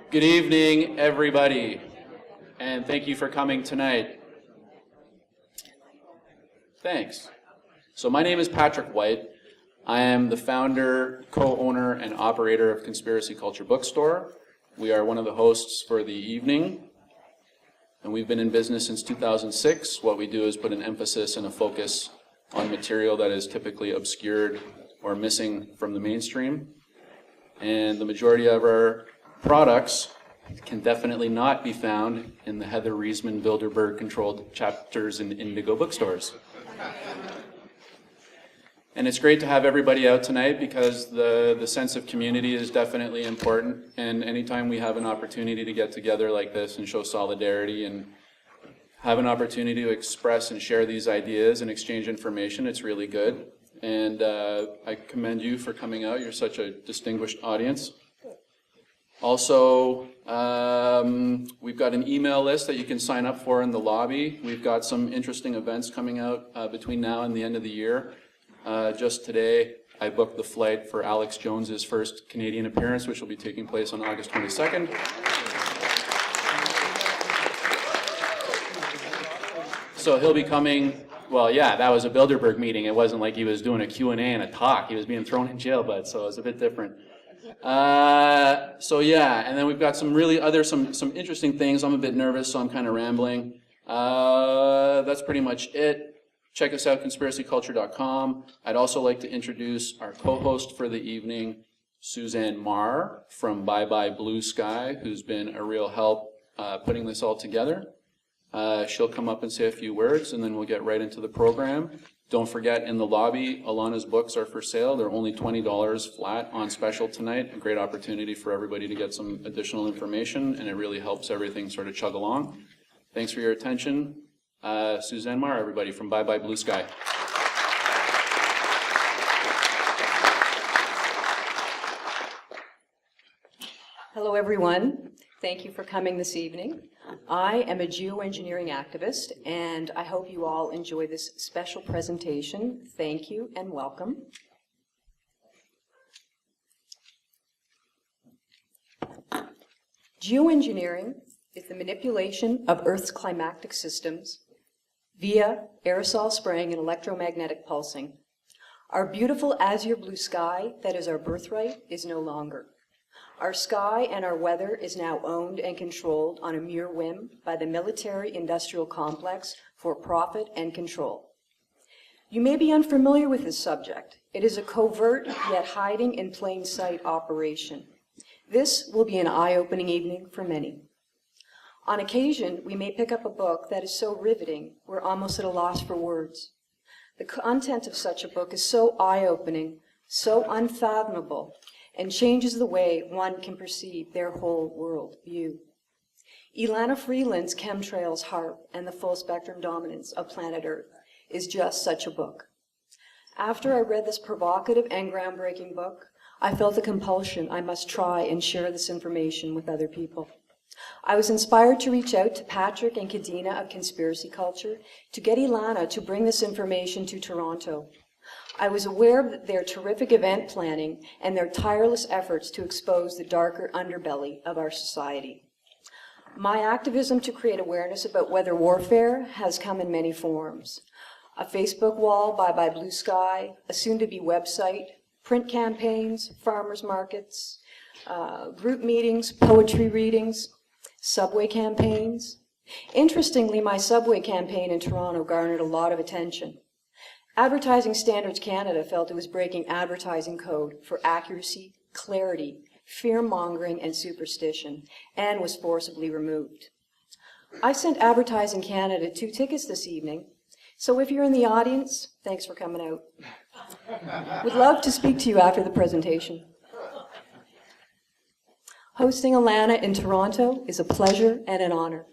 Good evening, everybody, and thank you for coming tonight. Thanks. So my name is Patrick White. I am the founder, co-owner, and operator of Conspiracy Culture Bookstore. We are one of the hosts for the evening, and we've been in business since 2006. What we do is put an emphasis and a focus on material that is typically obscured or missing from the mainstream. And the majority of our products can definitely not be found in the Heather Reisman Bilderberg controlled chapters in Indigo bookstores. And it's great to have everybody out tonight because the sense of community is definitely important, and anytime we have an opportunity to get together like this and show solidarity and have an opportunity to express and share these ideas and exchange information, it's really good. And I commend you for coming out. You're such a distinguished audience. Also, we've got an email list that you can sign up for in the lobby. We've got some interesting events coming out between now and the end of the year. Just today, I booked the flight for Alex Jones's first Canadian appearance, which will be taking place on August 22nd. So he'll be coming. Well, yeah, that was a Bilderberg meeting. It wasn't like he was doing a Q&A and a talk. He was being thrown in jail, but so it was a bit different. So yeah, and then we've got some interesting things. I'm a bit nervous, so I'm kind of rambling. That's pretty much it. Check us out, conspiracyculture.com. I'd also like to introduce our co-host for the evening, Suzanne Marr from Bye Bye Blue Sky, who's been a real help putting this all together. She'll come up and say a few words, and then we'll get right into the program. Don't forget, in the lobby, Elana's books are for sale. They're only $20 flat on special tonight. A great opportunity for everybody to get some additional information, and it really helps everything sort of chug along. Thanks for your attention. Suzanne Marr, everybody, from Bye Bye Blue Sky. Hello, everyone. Thank you for coming this evening. I am a geoengineering activist, and I hope you all enjoy this special presentation. Thank you and welcome. Geoengineering is the manipulation of Earth's climatic systems via aerosol spraying and electromagnetic pulsing. Our beautiful azure blue sky that is our birthright is no longer. Our sky and our weather is now owned and controlled on a mere whim by the military-industrial complex for profit and control. You may be unfamiliar with this subject. It is a covert yet hiding in plain sight operation. This will be an eye-opening evening for many. On occasion, we may pick up a book that is so riveting we're almost at a loss for words. The content of such a book is so eye-opening, so unfathomable, and changes the way one can perceive their whole world view. Elana Freeland's Chemtrails, HAARP, and the Full Spectrum Dominance of Planet Earth is just such a book. After I read this provocative and groundbreaking book, I felt a compulsion I must try and share this information with other people. I was inspired to reach out to Patrick and Kadina of Conspiracy Culture to get Elana to bring this information to Toronto. I was aware of their terrific event planning and their tireless efforts to expose the darker underbelly of our society. My activism to create awareness about weather warfare has come in many forms. A Facebook wall, Bye Bye Blue Sky, a soon-to-be website, print campaigns, farmers markets, group meetings, poetry readings, subway campaigns. Interestingly, my subway campaign in Toronto garnered a lot of attention. Advertising Standards Canada felt it was breaking advertising code for accuracy, clarity, fear-mongering, and superstition, and was forcibly removed. I sent Advertising Canada 2 tickets this evening, so if you're in the audience, thanks for coming out. Would love to speak to you after the presentation. Hosting Elana in Toronto is a pleasure and an honor.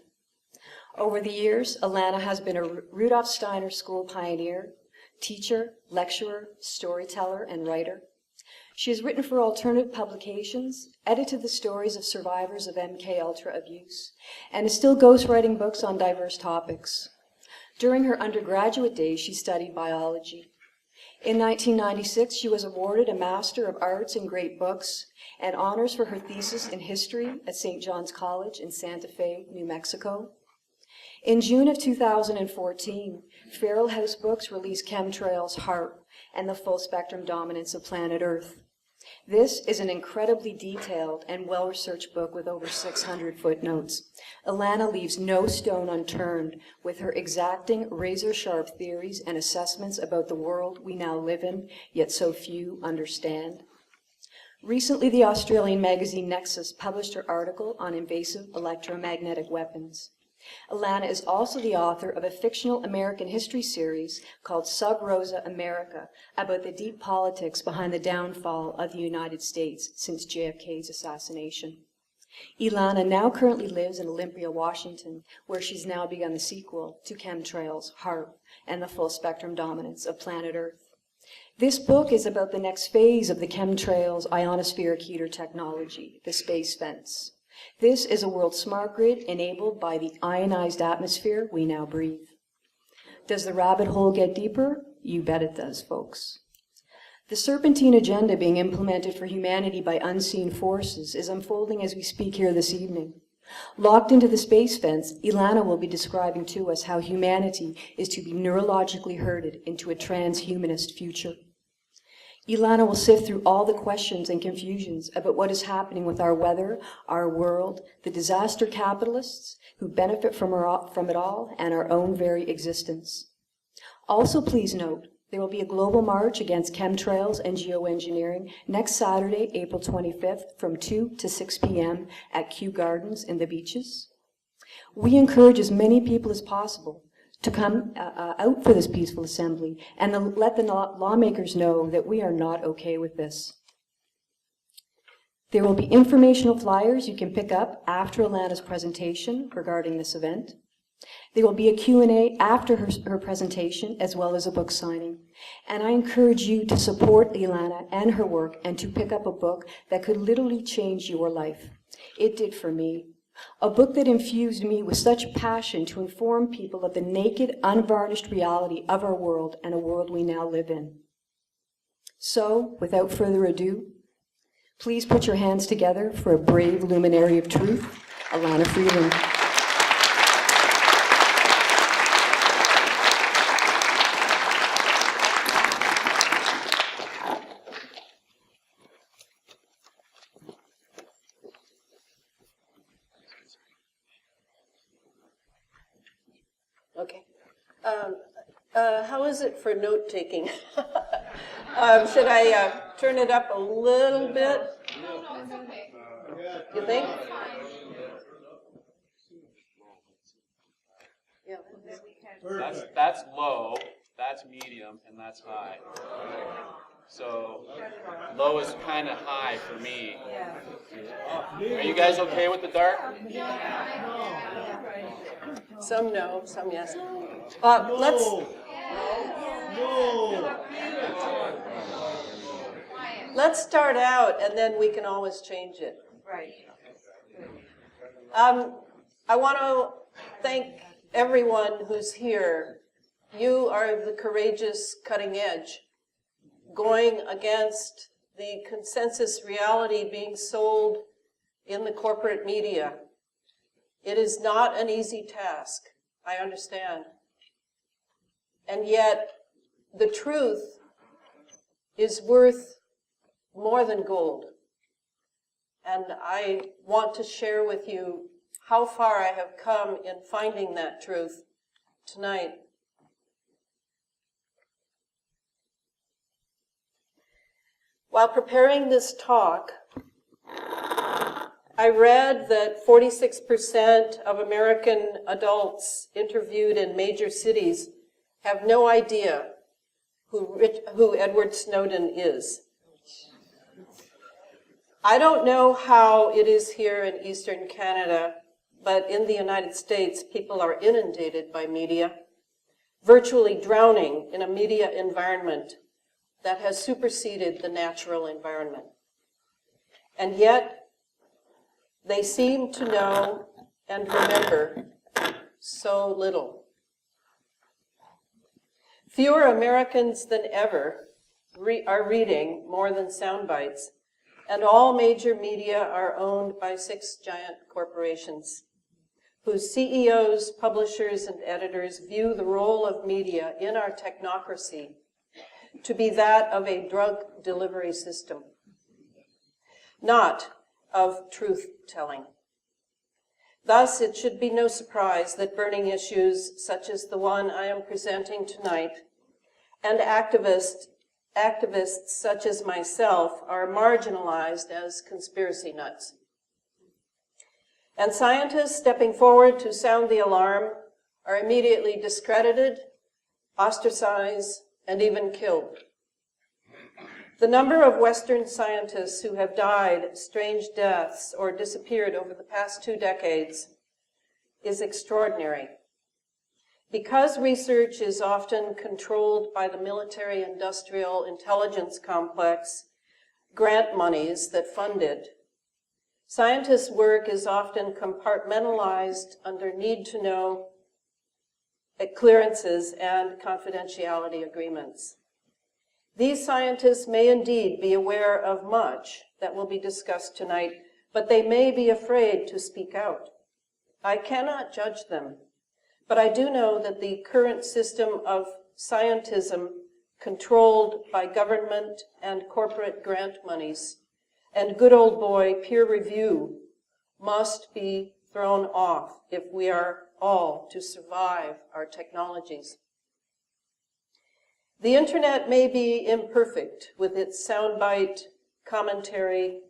Over the years, Elana has been a Rudolf Steiner School pioneer, teacher, lecturer, storyteller, and writer. She has written for alternative publications, edited the stories of survivors of MK Ultra abuse, and is still ghostwriting books on diverse topics. During her undergraduate days, she studied biology. In 1996, she was awarded a Master of Arts in Great Books and honors for her thesis in history at St. John's College in Santa Fe, New Mexico. In June of 2014, Feral House Books released Chemtrails, HAARP, and the Full Spectrum Dominance of Planet Earth. This is an incredibly detailed and well-researched book with over 600 footnotes. Elana leaves no stone unturned with her exacting, razor-sharp theories and assessments about the world we now live in, yet so few understand. Recently, the Australian magazine Nexus published her article on invasive electromagnetic weapons. Elana is also the author of a fictional American history series called Sub Rosa America, about the deep politics behind the downfall of the United States since JFK's assassination. Elana now currently lives in Olympia, Washington, where she's now begun the sequel to Chemtrails, HAARP, and the Full Spectrum Dominance of Planet Earth. This book is about the next phase of the chemtrails ionospheric heater technology, the space fence. This is a world smart grid enabled by the ionized atmosphere we now breathe. Does the rabbit hole get deeper? You bet it does, folks. The serpentine agenda being implemented for humanity by unseen forces is unfolding as we speak here this evening. Locked into the space fence, Elana will be describing to us how humanity is to be neurologically herded into a transhumanist future. Elana will sift through all the questions and confusions about what is happening with our weather, our world, the disaster capitalists who benefit from it all, and our own very existence. Also, please note, there will be a global march against chemtrails and geoengineering next Saturday, April 25th, from 2 to 6 p.m. at Kew Gardens in the Beaches. We encourage as many people as possible to come out for this peaceful assembly and let the lawmakers know that we are not okay with this. There will be informational flyers you can pick up after Elana's presentation regarding this event. There will be a Q&A after her presentation, as well as a book signing. And I encourage you to support Elana and her work and to pick up a book that could literally change your life. It did for me. A book that infused me with such passion to inform people of the naked, unvarnished reality of our world and a world we now live in. So, without further ado, please put your hands together for a brave luminary of truth, Elana Freeland. Okay. How is it for note-taking? Should I turn it up a little bit? You think? Yeah. That's low, that's medium, and that's high. So low is kind of high for me. Are you guys okay with the dark? Some no, some yes. Let's start out, and then we can always change it. Right. I want to thank everyone who's here. You are the courageous cutting edge, going against the consensus reality being sold in the corporate media. It is not an easy task, I understand. And yet, the truth is worth more than gold. And I want to share with you how far I have come in finding that truth tonight. While preparing this talk, I read that 46% of American adults interviewed in major cities have no idea who Edward Snowden is. I don't know how it is here in Eastern Canada, but in the United States, people are inundated by media, virtually drowning in a media environment that has superseded the natural environment. And yet, they seem to know and remember so little. Fewer Americans than ever are reading more than sound bites, and all major media are owned by 6 giant corporations, whose CEOs, publishers, and editors view the role of media in our technocracy to be that of a drug delivery system, not of truth-telling. Thus, it should be no surprise that burning issues such as the one I am presenting tonight and activists such as myself are marginalized as conspiracy nuts. And scientists stepping forward to sound the alarm are immediately discredited, ostracized, and even killed. The number of Western scientists who have died strange deaths or disappeared over the past 2 decades is extraordinary. Because research is often controlled by the military-industrial intelligence complex, grant monies that fund it, scientists' work is often compartmentalized under need-to-know clearances and confidentiality agreements. These scientists may indeed be aware of much that will be discussed tonight, but they may be afraid to speak out. I cannot judge them, but I do know that the current system of scientism, controlled by government and corporate grant monies, and good old boy peer review, must be thrown off if we are all to survive our technologies. The internet may be imperfect with its soundbite, commentary,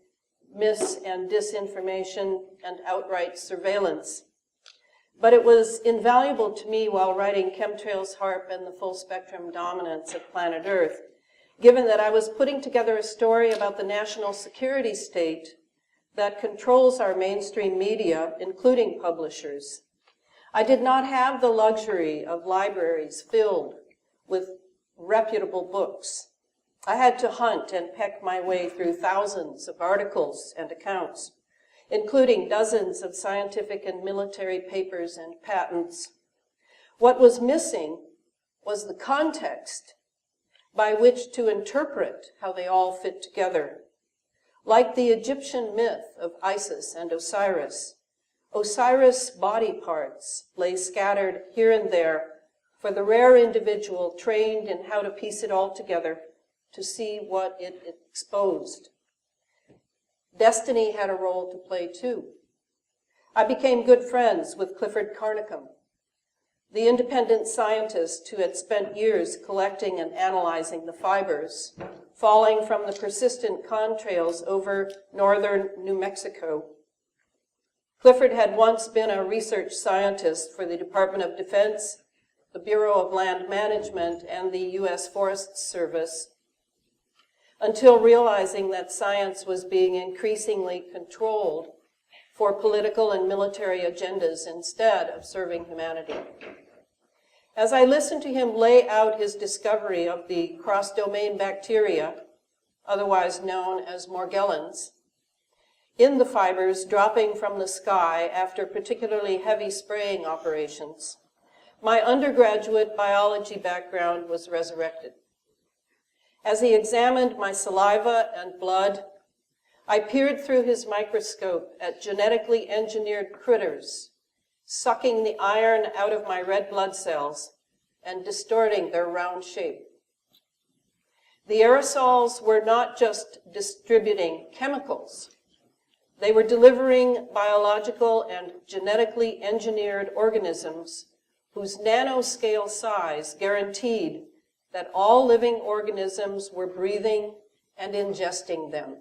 mis- and disinformation, and outright surveillance. But it was invaluable to me while writing Chemtrails, HAARP, and the Full Spectrum Dominance of Planet Earth, given that I was putting together a story about the national security state that controls our mainstream media, including publishers. I did not have the luxury of libraries filled with reputable books. I had to hunt and peck my way through thousands of articles and accounts, including dozens of scientific and military papers and patents. What was missing was the context by which to interpret how they all fit together. Like the Egyptian myth of Isis and Osiris, Osiris' body parts lay scattered here and there for the rare individual trained in how to piece it all together to see what it exposed. Destiny had a role to play too. I became good friends with Clifford Carnicom, the independent scientist who had spent years collecting and analyzing the fibers falling from the persistent contrails over northern New Mexico. Clifford had once been a research scientist for the Department of Defense, the Bureau of Land Management, and the U.S. Forest Service, until realizing that science was being increasingly controlled for political and military agendas instead of serving humanity. As I listened to him lay out his discovery of the cross-domain bacteria, otherwise known as Morgellons, in the fibers dropping from the sky after particularly heavy spraying operations, my undergraduate biology background was resurrected. As he examined my saliva and blood, I peered through his microscope at genetically engineered critters, sucking the iron out of my red blood cells and distorting their round shape. The aerosols were not just distributing chemicals. They were delivering biological and genetically engineered organisms whose nanoscale size guaranteed that all living organisms were breathing and ingesting them.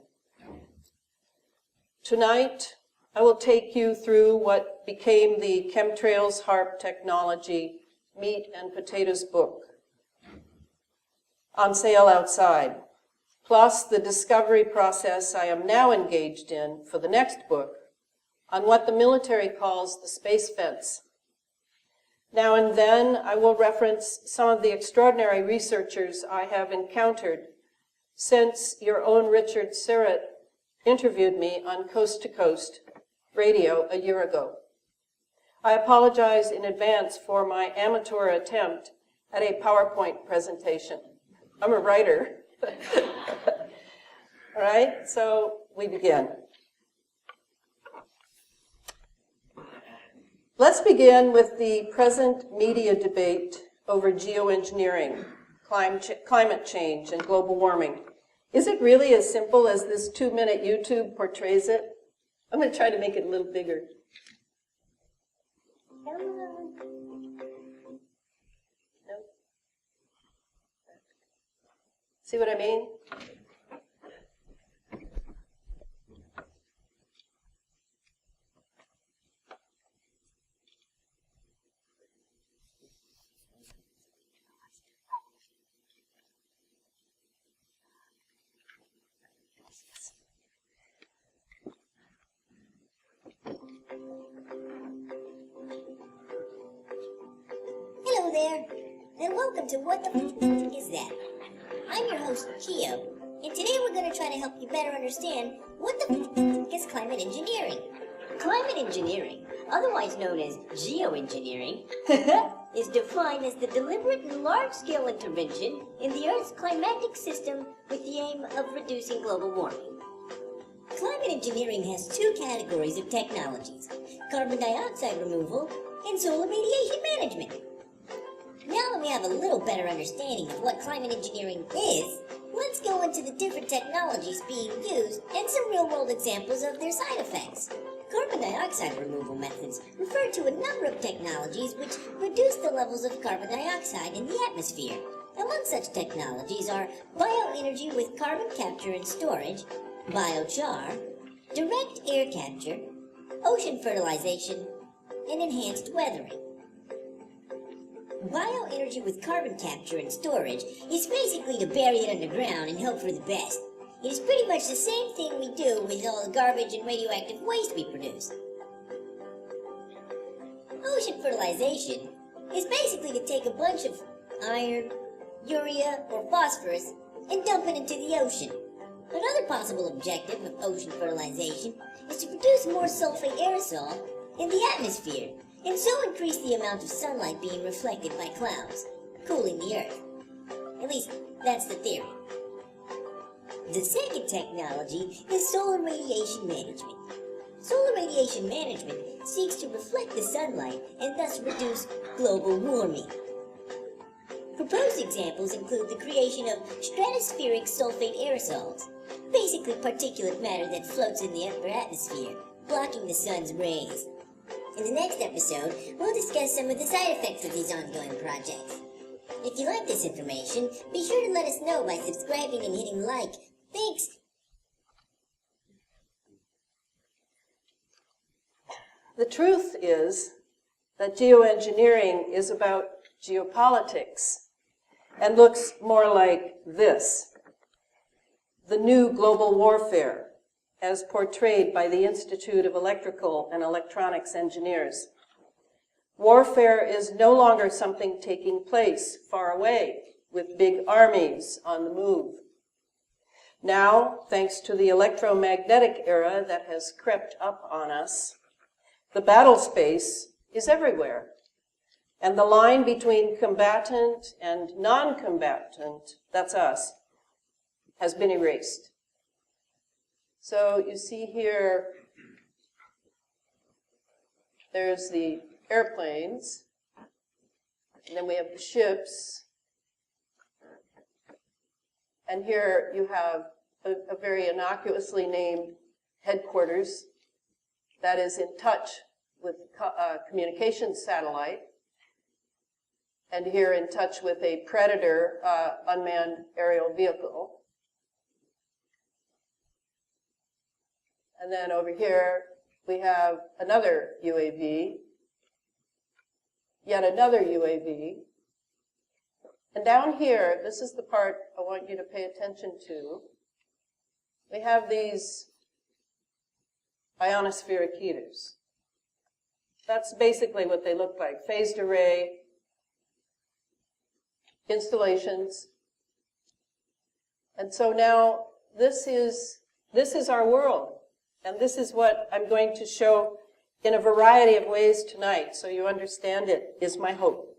Tonight, I will take you through what became the Chemtrails HAARP technology meat and potatoes book, on sale outside, plus the discovery process I am now engaged in for the next book on what the military calls the space fence. Now and then, I will reference some of the extraordinary researchers I have encountered since your own Richard Syrett interviewed me on Coast to Coast radio a year ago. I apologize in advance for my amateur attempt at a PowerPoint presentation. I'm a writer. All right, so we begin. Let's begin with the present media debate over geoengineering, climate change, and global warming. Is it really as simple as this 2-minute YouTube portrays it? I'm going to try to make it a little bigger. Come on. No? See what I mean? Hello there, and welcome to What the F Is That? I'm your host, Geo, and today we're going to try to help you better understand what the f is climate engineering. Climate engineering, otherwise known as geoengineering, is defined as the deliberate and large-scale intervention in the Earth's climatic system with the aim of reducing global warming. Climate engineering has two categories of technologies: carbon dioxide removal and solar radiation management. Now that we have a little better understanding of what climate engineering is, let's go into the different technologies being used and some real-world examples of their side effects. Carbon dioxide removal methods refer to a number of technologies which reduce the levels of carbon dioxide in the atmosphere. Among such technologies are bioenergy with carbon capture and storage, biochar, direct air capture, ocean fertilization, and enhanced weathering. Bioenergy with carbon capture and storage is basically to bury it underground and hope for the best. It is pretty much the same thing we do with all the garbage and radioactive waste we produce. Ocean fertilization is basically to take a bunch of iron, urea, or phosphorus and dump it into the ocean. Another possible objective of ocean fertilization is to produce more sulfate aerosol in the atmosphere, and so increase the amount of sunlight being reflected by clouds, cooling the Earth. At least, that's the theory. The second technology is solar radiation management. Solar radiation management seeks to reflect the sunlight and thus reduce global warming. Proposed examples include the creation of stratospheric sulfate aerosols, basically particulate matter that floats in the upper atmosphere, blocking the sun's rays. In the next episode, we'll discuss some of the side effects of these ongoing projects. If you like this information, be sure to let us know by subscribing and hitting like. Thanks! The truth is that geoengineering is about geopolitics and looks more like this: the new global warfare, as portrayed by the Institute of Electrical and Electronics Engineers. Warfare is no longer something taking place far away with big armies on the move. Now, thanks to the electromagnetic era that has crept up on us, the battle space is everywhere, and the line between combatant and non-combatant, that's us, has been erased. So you see here, there's the airplanes, and then we have the ships, and here you have a very innocuously named headquarters that is in touch with communications satellite, and here in touch with a Predator unmanned aerial vehicle. And then over here, we have another UAV, yet another UAV. And down here, this is the part I want you to pay attention to. We have these ionospheric heaters. That's basically what they look like: phased array installations. And so now this is our world. And this is what I'm going to show in a variety of ways tonight, so you understand it, is my hope.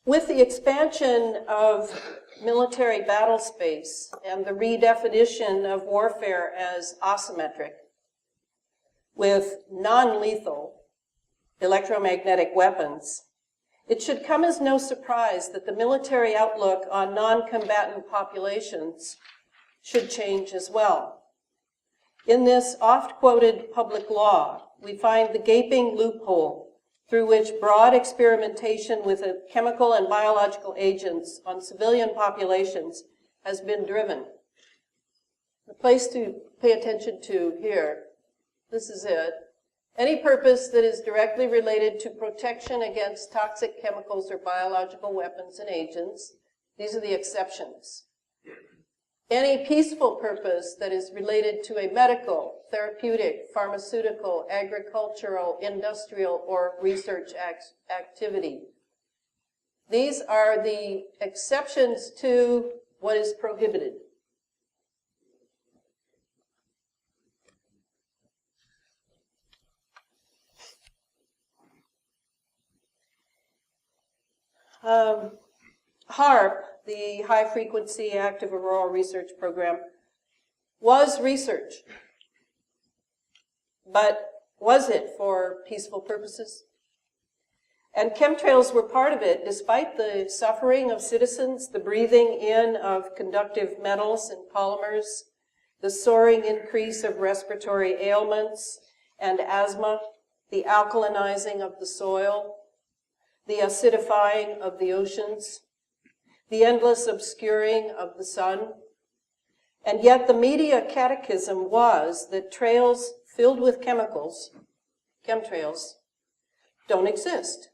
With the expansion of military battle space and the redefinition of warfare as asymmetric, with non-lethal electromagnetic weapons, it should come as no surprise that the military outlook on non-combatant populations should change as well. In this oft-quoted public law, we find the gaping loophole through which broad experimentation with chemical and biological agents on civilian populations has been driven. The place to pay attention to here, this is it. Any purpose that is directly related to protection against toxic chemicals or biological weapons and agents, these are the exceptions. Any peaceful purpose that is related to a medical, therapeutic, pharmaceutical, agricultural, industrial, or research activity. These are the exceptions to what is prohibited. HAARP, the High Frequency Active Auroral Research Program, was research. But was it for peaceful purposes? And chemtrails were part of it, despite the suffering of citizens, the breathing in of conductive metals and polymers, the soaring increase of respiratory ailments and asthma, the alkalinizing of the soil, the acidifying of the oceans, the endless obscuring of the sun. And yet the media catechism was that trails filled with chemicals, chemtrails, don't exist.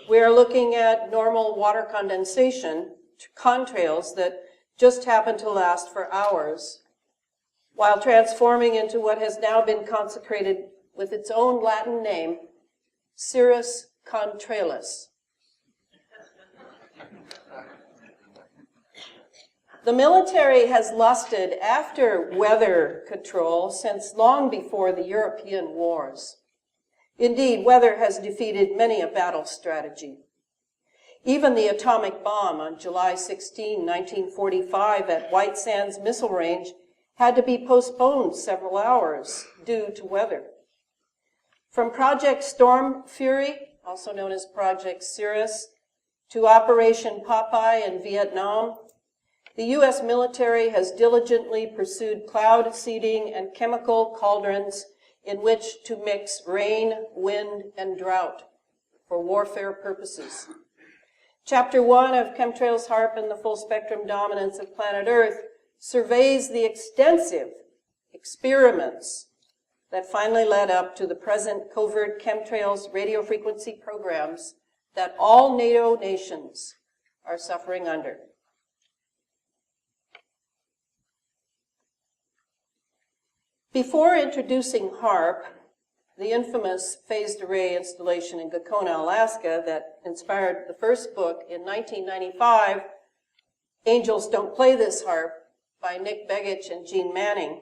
We are looking at normal water condensation, contrails that just happen to last for hours, while transforming into what has now been consecrated with its own Latin name, Cirrus contralis. The military has lusted after weather control since long before the European wars. Indeed, weather has defeated many a battle strategy. Even the atomic bomb on July 16, 1945 at White Sands Missile Range had to be postponed several hours due to weather. From Project Storm Fury, also known as Project Cirrus, to Operation Popeye in Vietnam, the U.S. military has diligently pursued cloud seeding and chemical cauldrons in which to mix rain, wind, and drought for warfare purposes. Chapter 1 of Chemtrails, HAARP, and the Full Spectrum Dominance of Planet Earth surveys the extensive experiments that finally led up to the present covert chemtrails radio frequency programs that all NATO nations are suffering under. Before introducing HAARP, the infamous phased array installation in Gakona, Alaska, that inspired the first book in 1995, Angels Don't Play This HAARP, by Nick Begich and Gene Manning,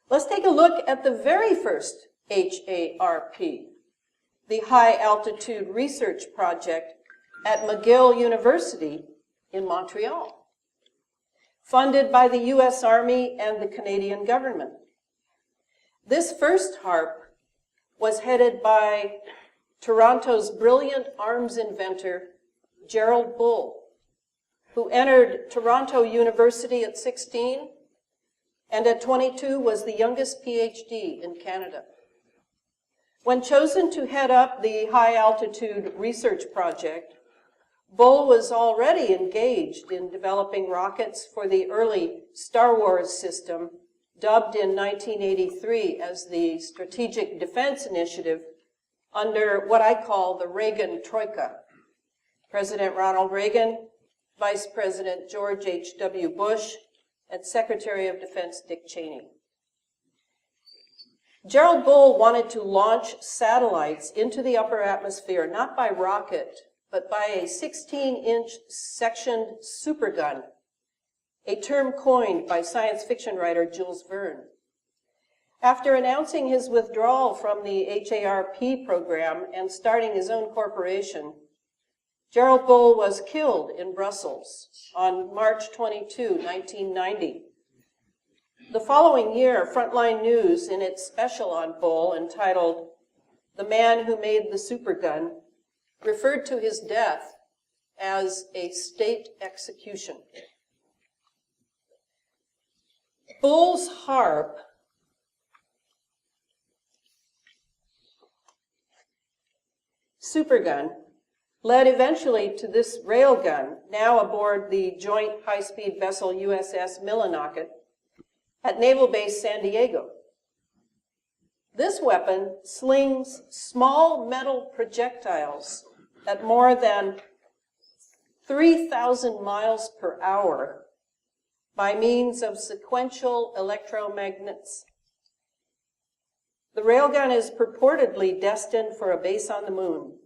let's take a look at the very first HAARP, the High Altitude Research Project at McGill University in Montreal, funded by the U.S. Army and the Canadian government. This first HAARP was headed by Toronto's brilliant arms inventor, Gerald Bull, who entered Toronto University at 16 and at 22 was the youngest PhD in Canada. When chosen to head up the High Altitude Research Project, Bull was already engaged in developing rockets for the early Star Wars system, dubbed in 1983 as the Strategic Defense Initiative, under what I call the Reagan Troika. President Ronald Reagan, Vice President George H.W. Bush, and Secretary of Defense Dick Cheney. Gerald Bull wanted to launch satellites into the upper atmosphere, not by rocket, but by a 16-inch sectioned supergun, a term coined by science fiction writer Jules Verne. After announcing his withdrawal from the HAARP program and starting his own corporation, Gerald Bull was killed in Brussels on March 22, 1990. The following year, Frontline News, in its special on Bull entitled "The Man Who Made the Supergun," referred to his death as a state execution. Bull's HAARP supergun led eventually to this railgun, now aboard the joint high-speed vessel USS Millinocket at Naval Base San Diego. This weapon slings small metal projectiles at more than 3,000 miles per hour by means of sequential electromagnets. The railgun is purportedly destined for a base on the moon,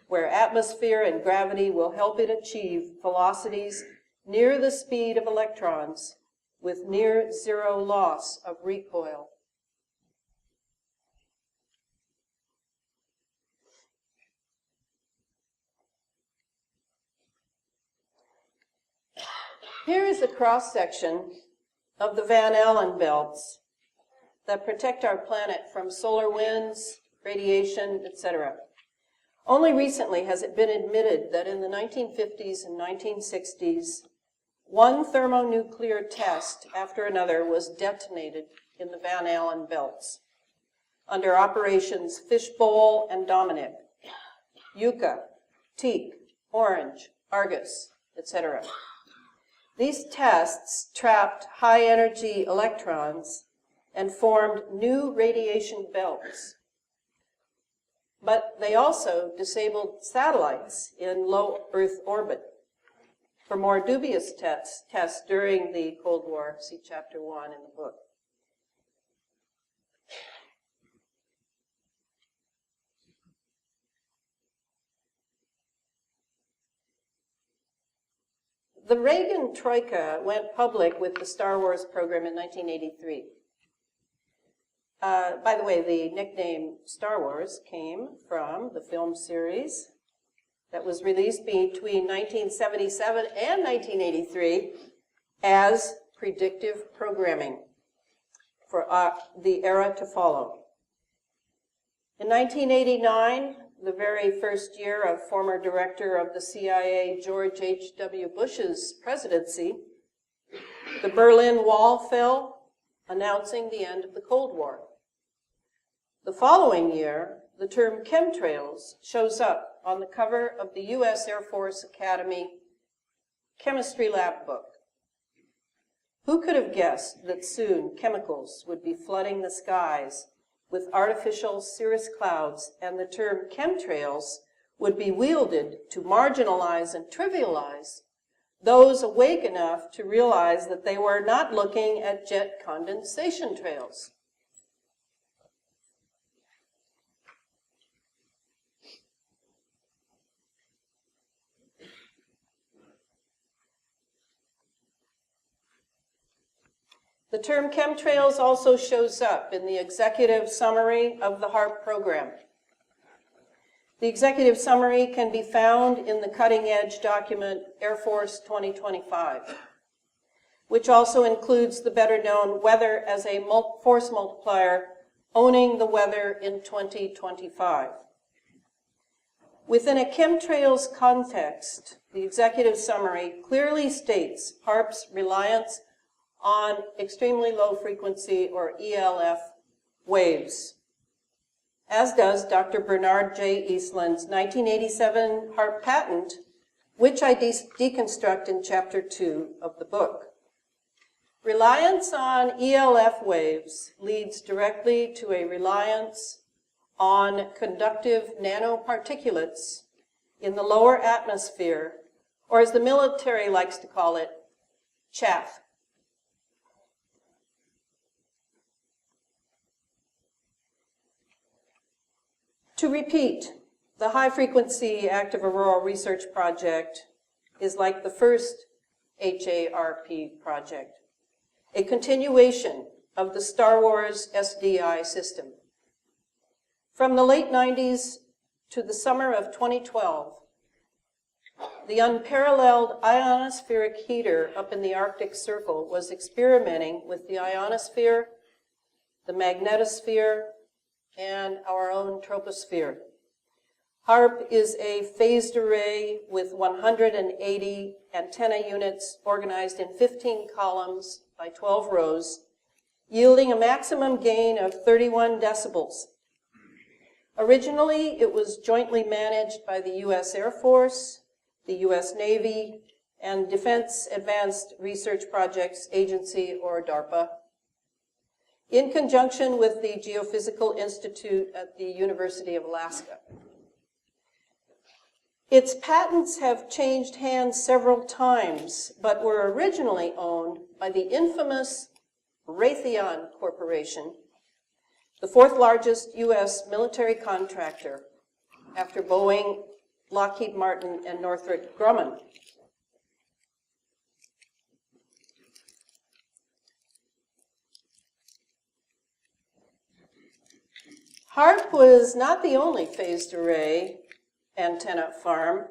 where atmosphere and gravity will help it achieve velocities near the speed of electrons with near zero loss of recoil. Here is a cross-section of the Van Allen belts that protect our planet from solar winds, radiation, etc. Only recently has it been admitted that in the 1950s and 1960s, one thermonuclear test after another was detonated in the Van Allen belts under operations Fishbowl and Dominic, Yucca, Teak, Orange, Argus, etc. These tests trapped high-energy electrons and formed new radiation belts. But they also disabled satellites in low Earth orbit. For more dubious tests during the Cold War, see Chapter 1 in the book. The Reagan Troika went public with the Star Wars program in 1983. By the way, the nickname Star Wars came from the film series that was released between 1977 and 1983 as predictive programming for the era to follow. In 1989, the very first year of former director of the CIA George H.W. Bush's presidency, the Berlin Wall fell, announcing the end of the Cold War. The following year, the term chemtrails shows up on the cover of the U.S. Air Force Academy chemistry lab book. Who could have guessed that soon chemicals would be flooding the skies with artificial cirrus clouds, and the term chemtrails would be wielded to marginalize and trivialize those awake enough to realize that they were not looking at jet condensation trails. The term chemtrails also shows up in the executive summary of the HAARP program. The executive summary can be found in the cutting-edge document Air Force 2025, which also includes the better-known weather as a force multiplier, owning the weather in 2025. Within a chemtrails context, the executive summary clearly states HAARP's reliance on extremely low frequency, or ELF, waves, as does Dr. Bernard J. Eastland's 1987 HAARP patent, which I deconstruct in Chapter 2 of the book. Reliance on ELF waves leads directly to a reliance on conductive nanoparticulates in the lower atmosphere, or as the military likes to call it, chaff. To repeat, the High-Frequency Active Auroral Research Project is like the first HAARP project, a continuation of the Star Wars SDI system. From the late 90s to the summer of 2012, the unparalleled ionospheric heater up in the Arctic Circle was experimenting with the ionosphere, the magnetosphere, and our own troposphere. HAARP is a phased array with 180 antenna units organized in 15 columns by 12 rows, yielding a maximum gain of 31 decibels. Originally, it was jointly managed by the U.S. Air Force, the U.S. Navy, and Defense Advanced Research Projects Agency, or DARPA, in conjunction with the Geophysical Institute at the University of Alaska. Its patents have changed hands several times, but were originally owned by the infamous Raytheon Corporation, the fourth largest U.S. military contractor after Boeing, Lockheed Martin, and Northrop Grumman. HAARP was not the only phased array antenna farm.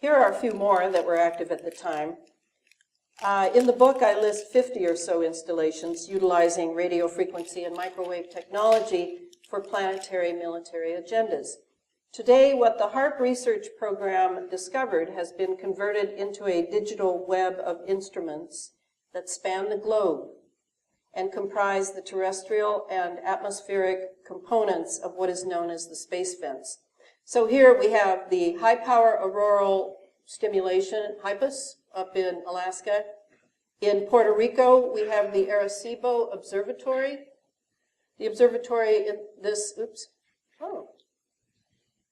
Here are a few more that were active at the time. In the book, I list 50 or so installations utilizing radio frequency and microwave technology for planetary military agendas. Today, what the HAARP research program discovered has been converted into a digital web of instruments that span the globe and comprise the terrestrial and atmospheric components of what is known as the space fence. So here we have the high-power auroral stimulation, HIPAS, up in Alaska. In Puerto Rico, we have the Arecibo Observatory. The observatory in this, oh,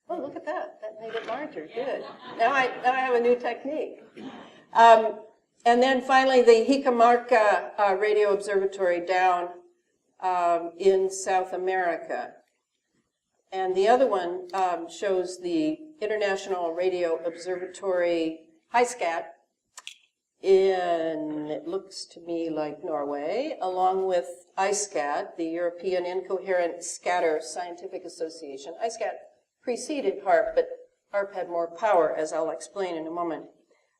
look at that. That made it larger, good. Now I have a new technique. And then finally, the Jicamarca Radio Observatory down in South America. And the other one shows the International Radio Observatory, HISCAT, in, it looks to me like Norway, along with ISCAT, the European Incoherent Scatter Scientific Association. ISCAT preceded HAARP, but HAARP had more power, as I'll explain in a moment.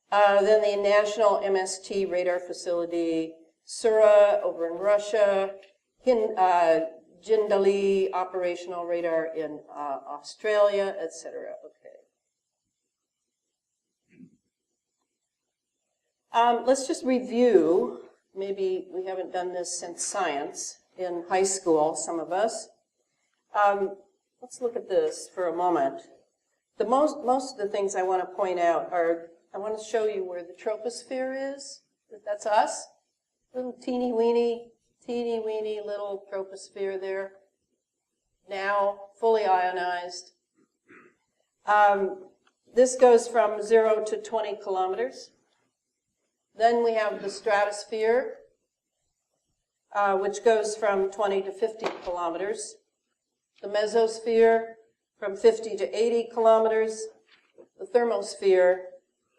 Then the National MST Radar Facility, Sura over in Russia, Jindali Operational Radar in Australia, etc. Okay. Let's just review. Maybe we haven't done this since science in high school, some of us. Let's look at this for a moment. Most of the things I want to point out are, I want to show you where the troposphere is. That's us. Little teeny weeny little troposphere there. Now fully ionized. This goes from 0 to 20 kilometers. Then we have the stratosphere, which goes from 20 to 50 kilometers. The mesosphere from 50 to 80 kilometers. The thermosphere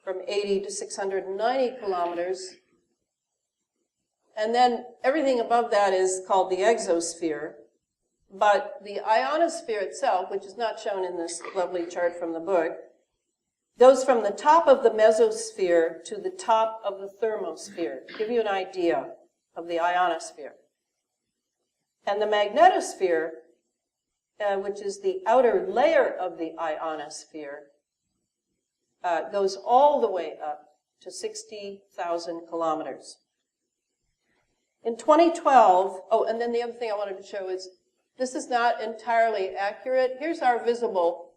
from 80 to 690 kilometers. And then everything above that is called the exosphere. But the ionosphere itself, which is not shown in this lovely chart from the book, goes from the top of the mesosphere to the top of the thermosphere, to give you an idea of the ionosphere. And the magnetosphere, which is the outer layer of the ionosphere, goes all the way up to 60,000 kilometers. In 2012, oh, and then the other thing I wanted to show is, this is not entirely accurate. Here's our visible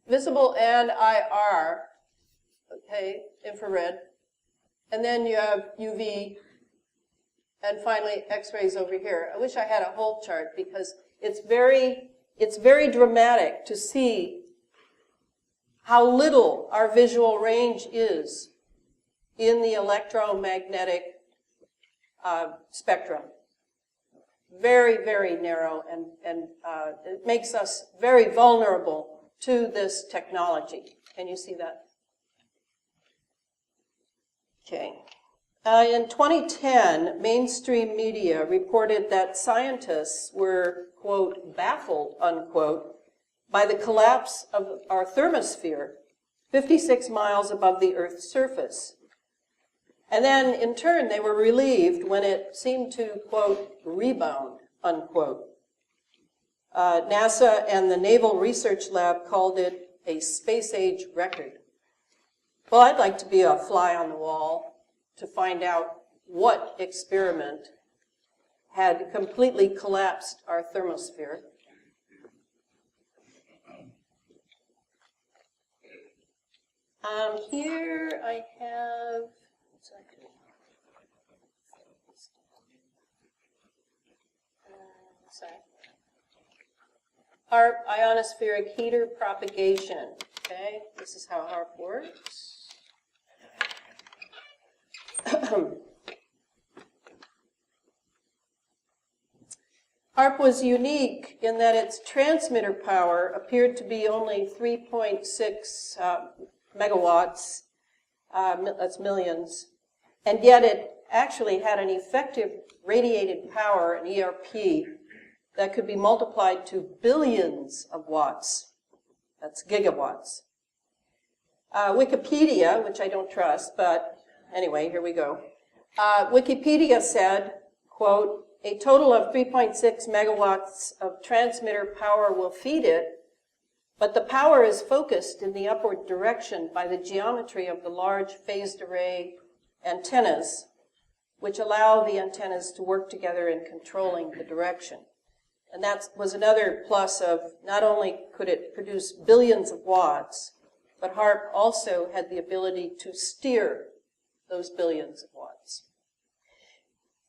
and IR, okay, infrared. And then you have UV, and finally X-rays over here. I wish I had a whole chart because it's very dramatic to see how little our visual range is in the electromagnetic spectrum. Very, very narrow, and it makes us very vulnerable to this technology. Can you see that? Okay. In 2010, mainstream media reported that scientists were, quote, baffled, unquote, by the collapse of our thermosphere 56 miles above the Earth's surface. And then, in turn, they were relieved when it seemed to, quote, rebound, unquote. NASA and the Naval Research Lab called it a space-age record. Well, I'd like to be a fly on the wall to find out what experiment had completely collapsed our thermosphere. Here I have, HAARP, ionospheric heater propagation. Okay, this is how HAARP works. HAARP was unique in that its transmitter power appeared to be only 3.6 megawatts, that's millions, and yet it actually had an effective radiated power, an ERP, that could be multiplied to billions of watts. That's gigawatts. Wikipedia, which I don't trust, but anyway, here we go. Wikipedia said, quote, a total of 3.6 megawatts of transmitter power will feed it, but the power is focused in the upward direction by the geometry of the large phased array antennas, which allow the antennas to work together in controlling the direction. And that was another plus of not only could it produce billions of watts, but HAARP also had the ability to steer those billions of watts.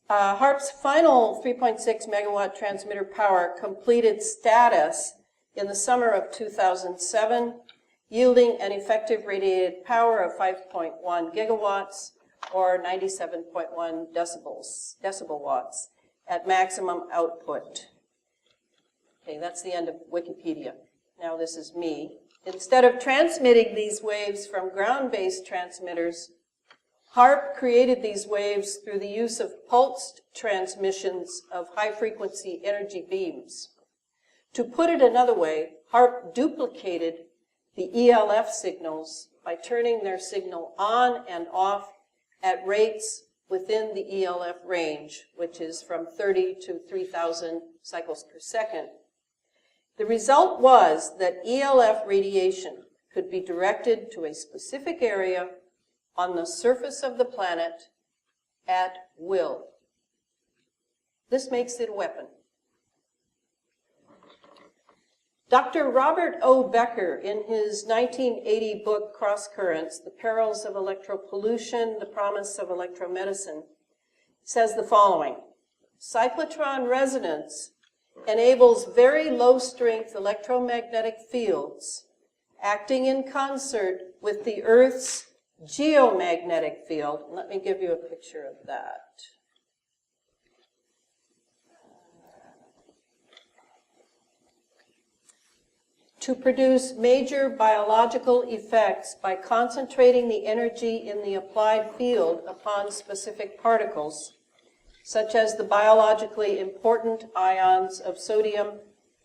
HAARP's final 3.6 megawatt transmitter power completed status in the summer of 2007, yielding an effective radiated power of 5.1 gigawatts, or 97.1 decibel watts at maximum output. Okay, that's the end of Wikipedia. Now this is me. Instead of transmitting these waves from ground-based transmitters, HAARP created these waves through the use of pulsed transmissions of high-frequency energy beams. To put it another way, HAARP duplicated the ELF signals by turning their signal on and off at rates within the ELF range, which is from 30 to 3,000 cycles per second. The result was that ELF radiation could be directed to a specific area on the surface of the planet at will. This makes it a weapon. Dr. Robert O. Becker, in his 1980 book, Cross Currents, The Perils of Electropollution, The Promise of Electromedicine, says the following: cyclotron resonance enables very low-strength electromagnetic fields acting in concert with the Earth's geomagnetic field. Let me give you a picture of that. To produce major biological effects by concentrating the energy in the applied field upon specific particles, such as the biologically important ions of sodium,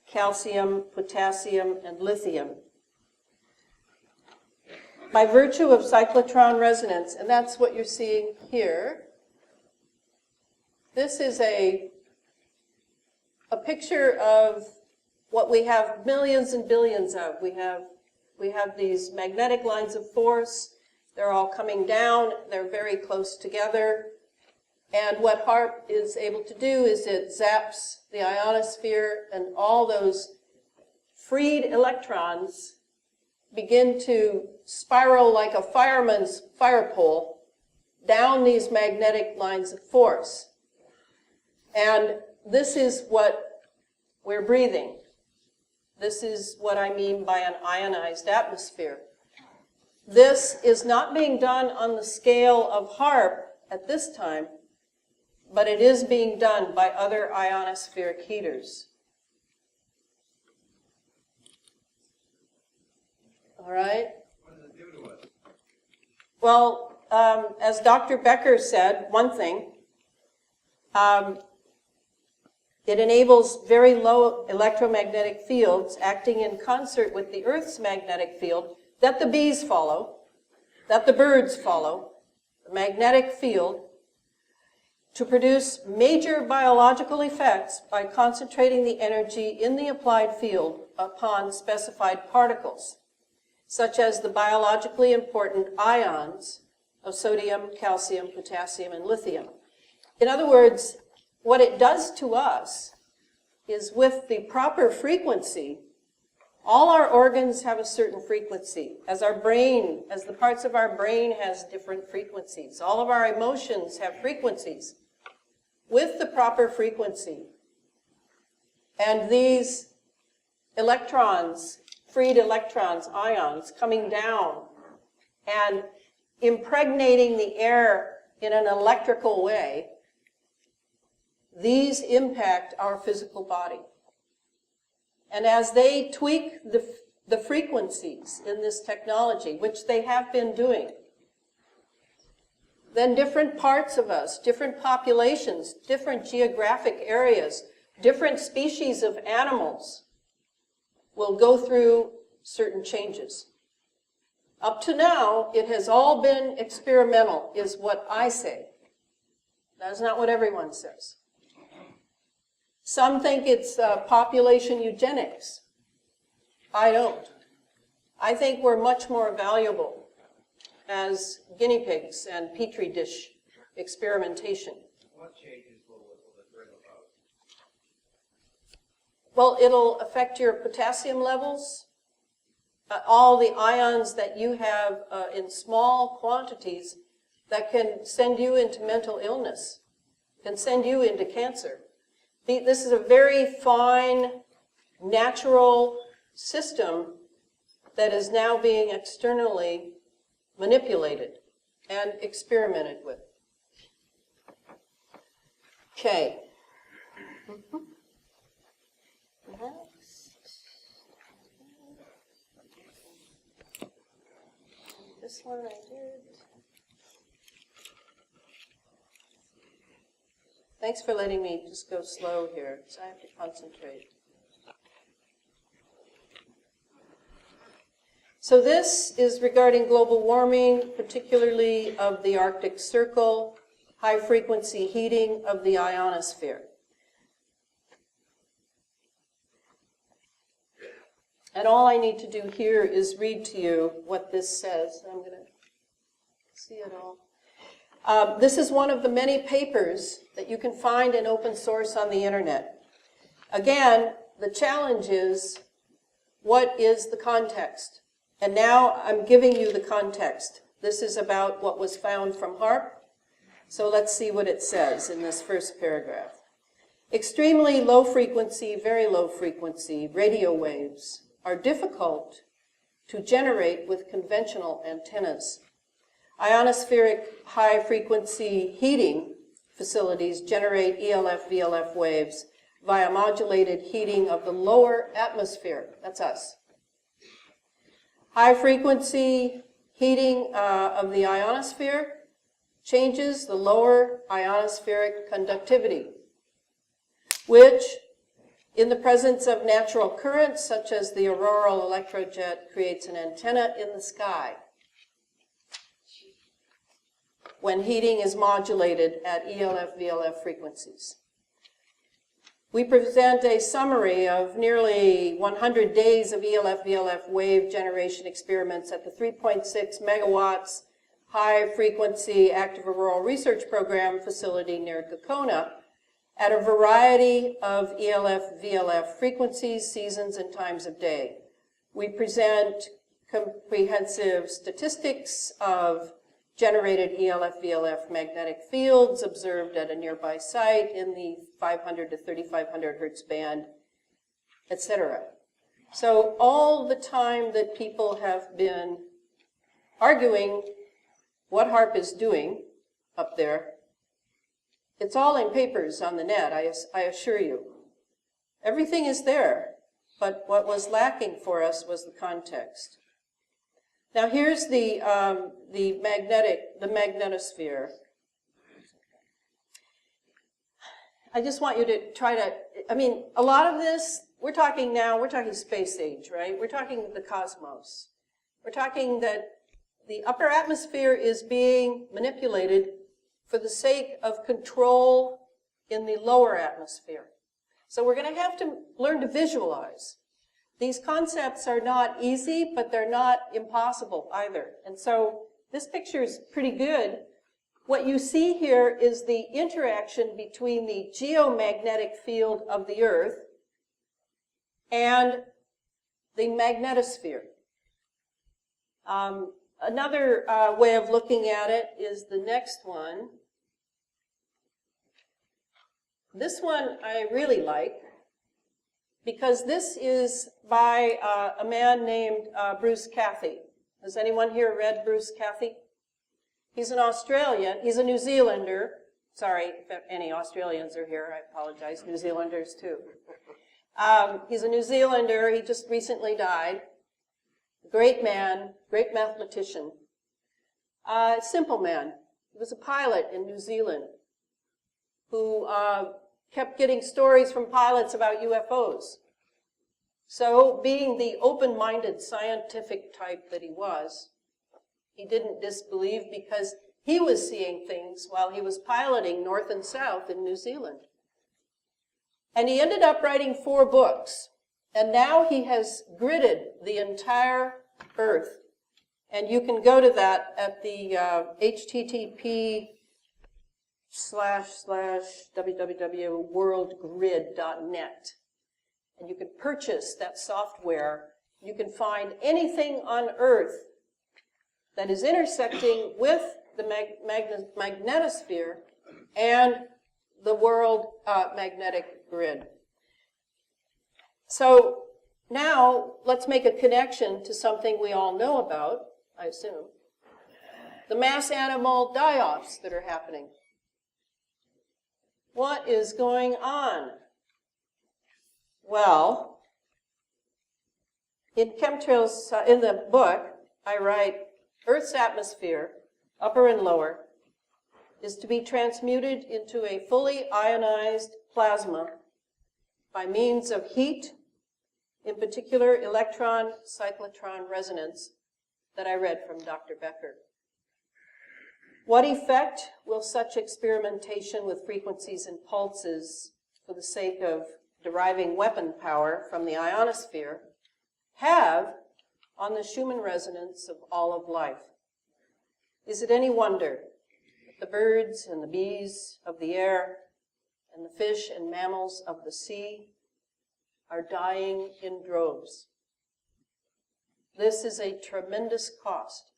calcium, potassium, and lithium. By virtue of cyclotron resonance, and that's what you're seeing here, this is a picture of what we have millions and billions of. We have these magnetic lines of force. They're all coming down. They're very close together. And what HAARP is able to do is it zaps the ionosphere, and all those freed electrons begin to spiral like a fireman's fire pole down these magnetic lines of force. And this is what we're breathing. This is what I mean by an ionized atmosphere. This is not being done on the scale of HAARP at this time, but it is being done by other ionospheric heaters. All right? What does it do to us? Well, as Dr. Becker said, one thing, it enables very low electromagnetic fields acting in concert with the Earth's magnetic field that the bees follow, that the birds follow, the magnetic field, to produce major biological effects by concentrating the energy in the applied field upon specified particles, such as the biologically important ions of sodium, calcium, potassium, and lithium. In other words, what it does to us is with the proper frequency, all our organs have a certain frequency. As our brain, as the parts of our brain has different frequencies. All of our emotions have frequencies. With the proper frequency, and these electrons, freed electrons, ions, coming down and impregnating the air in an electrical way, these impact our physical body. And as they tweak the frequencies in this technology, which they have been doing, then different parts of us, different populations, different geographic areas, different species of animals will go through certain changes. Up to now, it has all been experimental, is what I say. That's not what everyone says. Some think it's population eugenics. I don't. I think we're much more valuable as guinea pigs and petri dish experimentation. What changes will it bring about? Well, it'll affect your potassium levels. All the ions that you have in small quantities that can send you into mental illness, can send you into cancer. This is a very fine, natural system that is now being externally manipulated and experimented with. Okay. This one I did. Thanks for letting me just go slow here, so I have to concentrate. So this is regarding global warming, particularly of the Arctic Circle, high-frequency heating of the ionosphere. And all I need to do here is read to you what this says. I'm going to see it all. This is one of the many papers that you can find in open source on the internet. Again, the challenge is, what is the context? And now I'm giving you the context. This is about what was found from HAARP. So let's see what it says in this first paragraph. Extremely low frequency, very low frequency radio waves are difficult to generate with conventional antennas. Ionospheric high-frequency heating facilities generate ELF-VLF waves via modulated heating of the lower atmosphere. That's us. High-frequency heating of the ionosphere changes the lower ionospheric conductivity, which, in the presence of natural currents, such as the auroral electrojet, creates an antenna in the sky when heating is modulated at ELF-VLF frequencies. We present a summary of nearly 100 days of ELF-VLF wave generation experiments at the 3.6 megawatts high-frequency active auroral research program facility near Gakona at a variety of ELF-VLF frequencies, seasons, and times of day. We present comprehensive statistics of generated ELF-VLF magnetic fields observed at a nearby site in the 500 to 3500 hertz band, etc. So all the time that people have been arguing what HAARP is doing up there, it's all in papers on the net, I assure you. Everything is there, but what was lacking for us was the context. Now here's the magnetosphere. I just want you to try to, I mean, a lot of this, we're talking space age, right? We're talking the cosmos. We're talking that the upper atmosphere is being manipulated for the sake of control in the lower atmosphere. So we're going to have to learn to visualize. These concepts are not easy, but they're not impossible either. And so this picture is pretty good. What you see here is the interaction between the geomagnetic field of the Earth and the magnetosphere. Another way of looking at it is the next one. This one I really like because this is by a man named Bruce Cathy. Has anyone here read Bruce Cathy? He's an Australian. He's a New Zealander. Sorry if any Australians are here. I apologize. New Zealanders too. He's a New Zealander. He just recently died. Great man, great mathematician. Simple man. He was a pilot in New Zealand who kept getting stories from pilots about UFOs. So, being the open-minded scientific type that he was, he didn't disbelieve because he was seeing things while he was piloting north and south in New Zealand. And he ended up writing 4 books. And now he has gridded the entire Earth. And you can go to that at the http://www.worldgrid.net. And you can purchase that software. You can find anything on Earth that is intersecting with the magnetosphere and the world magnetic grid. So now let's make a connection to something we all know about, I assume. The mass animal die-offs that are happening. What is going on? Well, in Chemtrails, in the book, I write, Earth's atmosphere, upper and lower, is to be transmuted into a fully ionized plasma by means of heat, in particular electron-cyclotron resonance that I read from Dr. Becker. What effect will such experimentation with frequencies and pulses for the sake of deriving weapon power from the ionosphere have on the Schumann resonance of all of life? Is it any wonder that the birds and the bees of the air and the fish and mammals of the sea are dying in droves? This is a tremendous cost.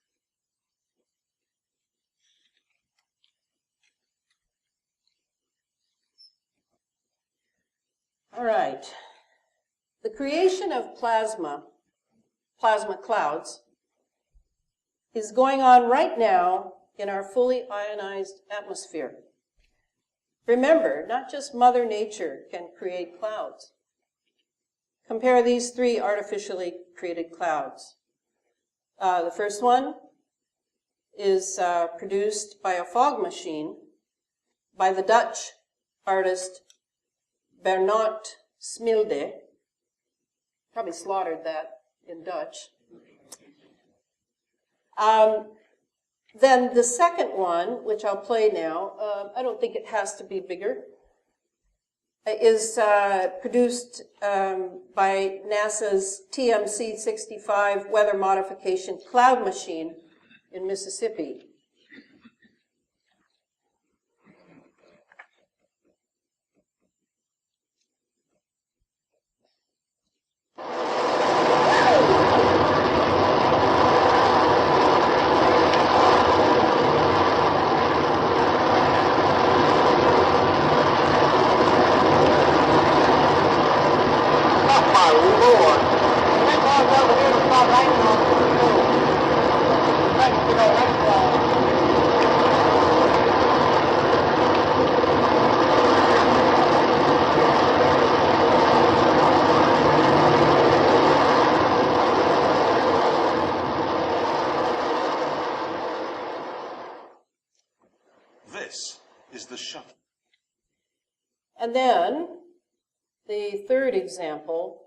All right. The creation of plasma clouds, is going on right now in our fully ionized atmosphere. Remember, not just Mother Nature can create clouds. Compare these 3 artificially created clouds. The first one is produced by a fog machine by the Dutch artist Bernard Smilde. Probably slaughtered that in Dutch. Then the second one, which I'll play now, I don't think it has to be bigger, is produced by NASA's TMC-65 weather modification cloud machine in Mississippi. This is the shuttle. And then the third example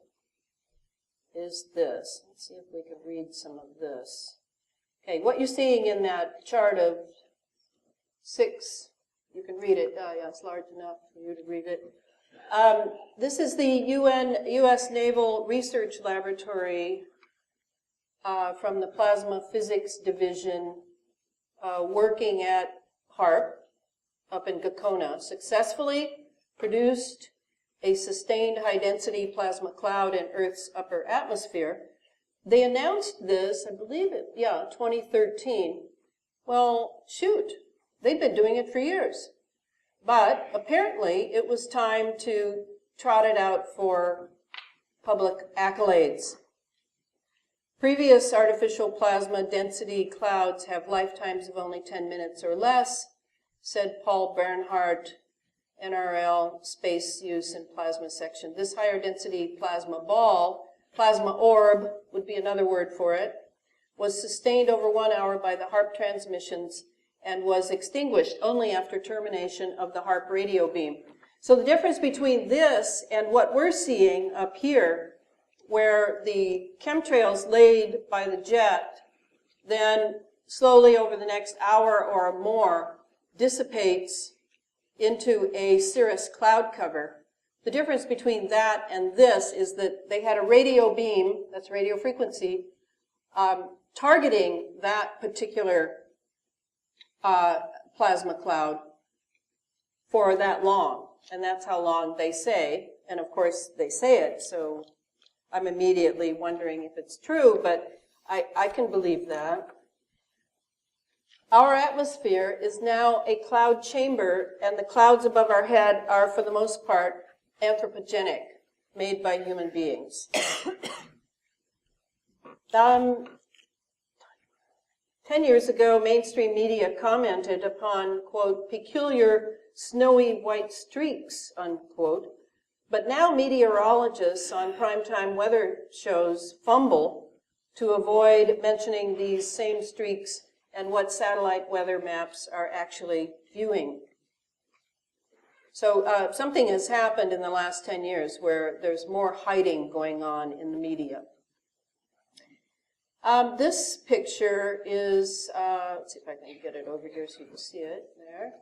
is this. Let's see if we can read some of this. Okay, what you're seeing in that chart of 6, you can read it. Yeah, it's large enough for you to read it. This is the U.S. Naval Research Laboratory from the Plasma Physics Division working at HAARP up in Gakona, successfully produced a sustained high-density plasma cloud in Earth's upper atmosphere. They announced this, I believe it, 2013. Well, shoot, they've been doing it for years. But apparently it was time to trot it out for public accolades. Previous artificial plasma density clouds have lifetimes of only 10 minutes or less, said Paul Bernhardt, NRL, Space Use and Plasma Section. This higher density plasma ball, plasma orb would be another word for it, was sustained over 1 hour by the HAARP transmissions and was extinguished only after termination of the HAARP radio beam. So the difference between this and what we're seeing up here, where the chemtrails laid by the jet, then slowly over the next hour or more dissipates into a cirrus cloud cover. The difference between that and this is that they had a radio beam, that's radio frequency, targeting that particular plasma cloud for that long. And that's how long they say. And of course they say it, so I'm immediately wondering if it's true, but I can believe that. Our atmosphere is now a cloud chamber, and the clouds above our head are, for the most part, anthropogenic, made by human beings. 10 years ago, mainstream media commented upon, quote, peculiar snowy white streaks, unquote. But now meteorologists on primetime weather shows fumble to avoid mentioning these same streaks and what satellite weather maps are actually viewing. So something has happened in the last 10 years where there's more hiding going on in the media. This picture is, let's see if I can get it over here so you can see it there.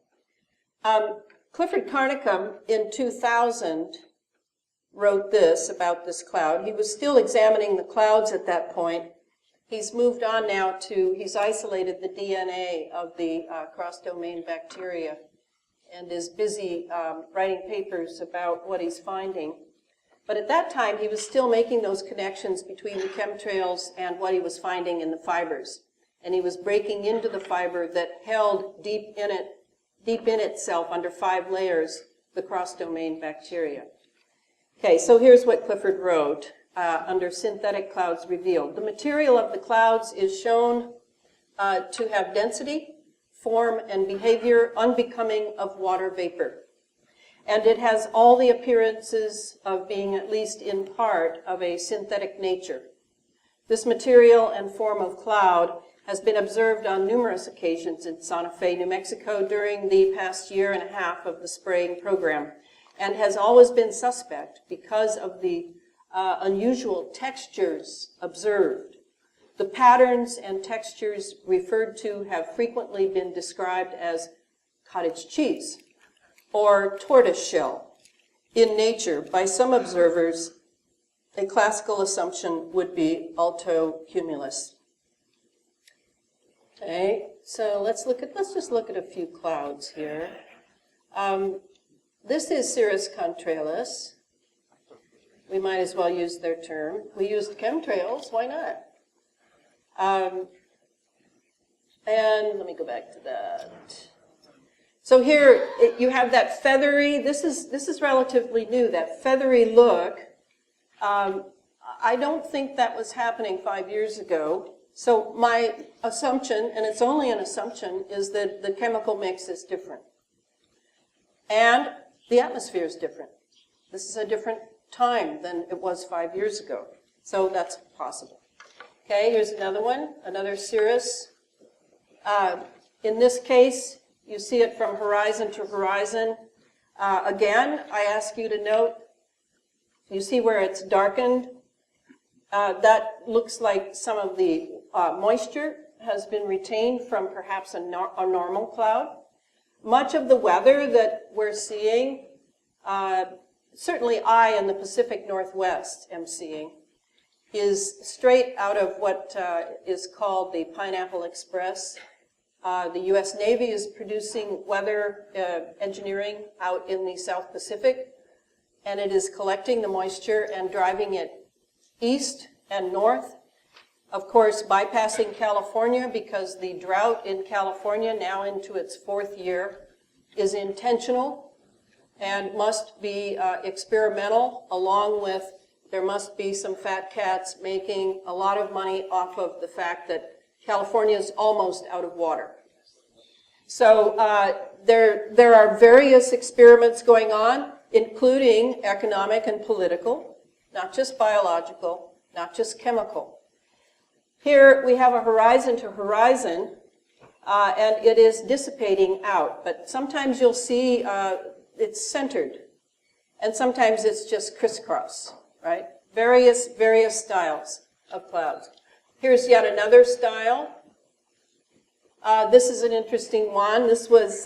Clifford Carnicom in 2000 wrote this about this cloud. He was still examining the clouds at that point. He's moved on now to, he's isolated the DNA of the cross-domain bacteria and is busy writing papers about what he's finding. But at that time, he was still making those connections between the chemtrails and what he was finding in the fibers. And he was breaking into the fiber that held deep in itself, under 5 layers, the cross-domain bacteria. Okay, so here's what Clifford wrote under Synthetic Clouds Revealed. The material of the clouds is shown to have density, form, and behavior unbecoming of water vapor. And it has all the appearances of being, at least in part, of a synthetic nature. This material and form of cloud has been observed on numerous occasions in Santa Fe, New Mexico during the past year and a half of the spraying program, and has always been suspect because of the unusual textures observed. The patterns and textures referred to have frequently been described as cottage cheese or tortoise shell. In nature, by some observers, a classical assumption would be altocumulus. Okay, so let's just look at a few clouds here. This is Cirrus contralis. We might as well use their term. We used chemtrails, why not? And let me go back to that. So here you have that feathery, this is relatively new, that feathery look. I don't think that was happening 5 years ago. So my assumption, and it's only an assumption, is that the chemical mix is different. And the atmosphere is different. This is a different time than it was 5 years ago. So that's possible. Okay, here's another one, another cirrus. In this case, you see it from horizon to horizon. Again, I ask you to note, you see where it's darkened? That looks like some of the moisture has been retained from perhaps a normal cloud. Much of the weather that we're seeing, certainly I in the Pacific Northwest am seeing, is straight out of what is called the Pineapple Express. The U.S. Navy is producing weather engineering out in the South Pacific, and it is collecting the moisture and driving it east and north. Of course, bypassing California, because the drought in California, now into its 4th year, is intentional and must be experimental, along with there must be some fat cats making a lot of money off of the fact that California is almost out of water. So there are various experiments going on, including economic and political, not just biological, not just chemical. Here we have a horizon to horizon, and it is dissipating out. But sometimes you'll see it's centered, and sometimes it's just crisscross, right? Various styles of clouds. Here's yet another style. This is an interesting one. This was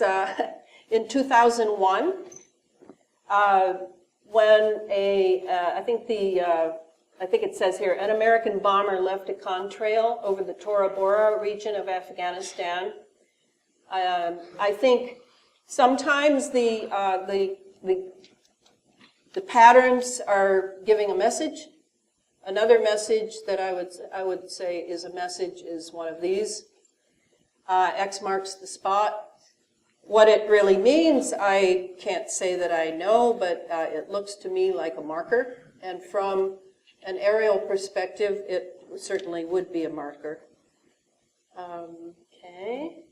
in 2001 when I think it says here, an American bomber left a contrail over the Tora Bora region of Afghanistan. I think sometimes the patterns are giving a message. Another message that I would say is a message is one of these. X marks the spot. What it really means, I can't say that I know, but it looks to me like a marker. And from an aerial perspective, it certainly would be a marker. Okay.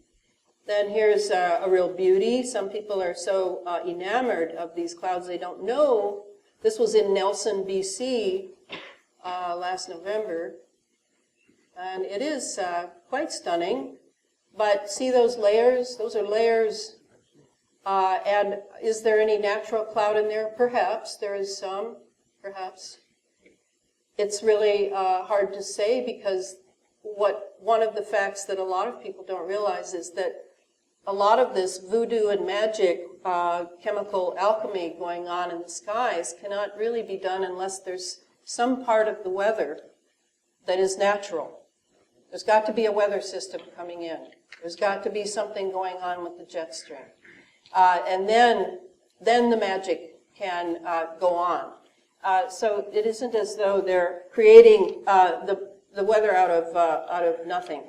Then here's a real beauty. Some people are so enamored of these clouds they don't know. This was in Nelson, BC last November. And it is quite stunning. But see those layers? Those are layers. And is there any natural cloud in there? Perhaps. There is some, perhaps. It's really hard to say, because one of the facts that a lot of people don't realize is that a lot of this voodoo and magic, chemical alchemy going on in the skies cannot really be done unless there's some part of the weather that is natural. There's got to be a weather system coming in. There's got to be something going on with the jet stream. And then the magic can go on. So it isn't as though they're creating the weather out of nothing.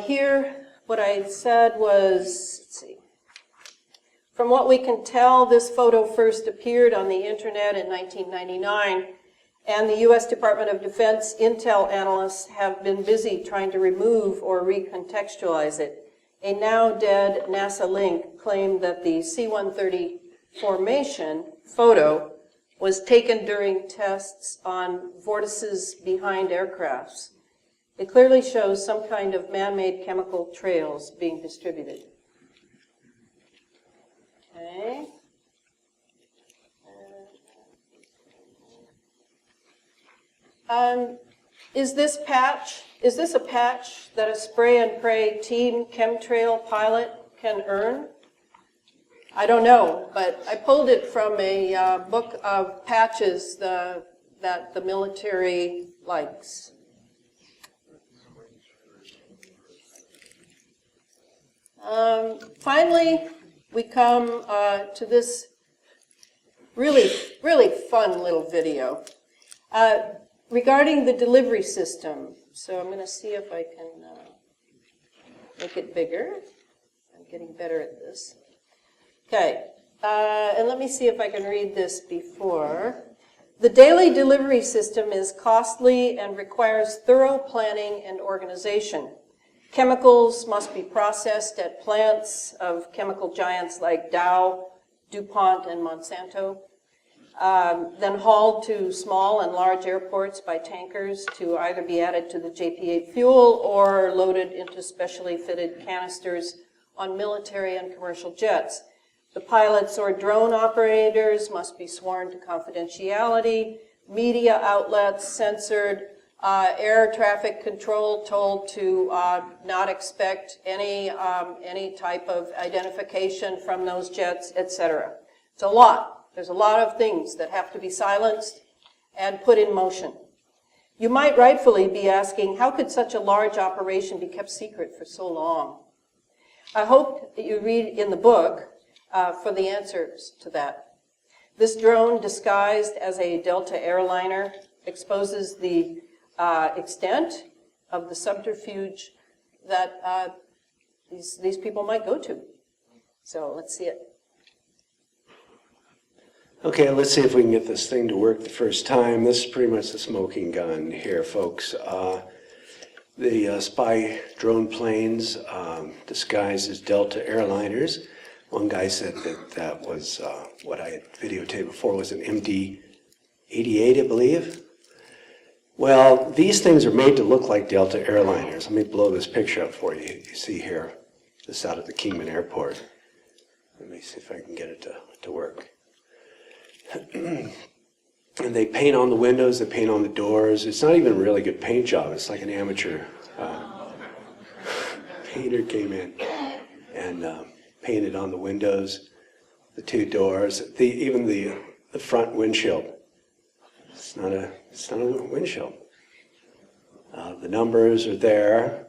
Here, what I said was, let's see. From what we can tell, this photo first appeared on the internet in 1999, and the U.S. Department of Defense intel analysts have been busy trying to remove or recontextualize it. A now-dead NASA link claimed that the C-130 formation photo was taken during tests on vortices behind aircrafts. It clearly shows some kind of man-made chemical trails being distributed. Okay. Is this a patch that a spray and pray team chemtrail pilot can earn? I don't know, but I pulled it from a book of patches that the military likes. Finally, we come to this really fun little video regarding the delivery system. So I'm going to see if I can make it bigger. I'm getting better at this. Okay, and let me see if I can read this before. The daily delivery system is costly and requires thorough planning and organization. Chemicals must be processed at plants of chemical giants like Dow, DuPont, and Monsanto, then hauled to small and large airports by tankers to either be added to the JP-8 fuel or loaded into specially fitted canisters on military and commercial jets. The pilots or drone operators must be sworn to confidentiality. media outlets censored, air traffic control told to not expect any type of identification from those jets, etc. It's a lot. There's a lot of things that have to be silenced and put in motion. You might rightfully be asking, how could such a large operation be kept secret for so long? I hope that you read in the book for the answers to that. This drone, disguised as a Delta airliner, exposes the extent of the subterfuge that these people might go to. So let's see it. Okay, let's see if we can get this thing to work the first time. This is pretty much the smoking gun here, folks. The spy drone planes disguised as Delta airliners. One guy said that that was what I had videotaped before was an MD-88, I believe. Well, these things are made to look like Delta airliners. Let me blow this picture up for you. You see here, this out at the Kingman Airport. Let me see if I can get it to work. And they paint on the windows, they paint on the doors. It's not even a really good paint job. It's like an amateur painter came in and painted on the windows, the two doors, even the front windshield. It's not a windshield. The numbers are there.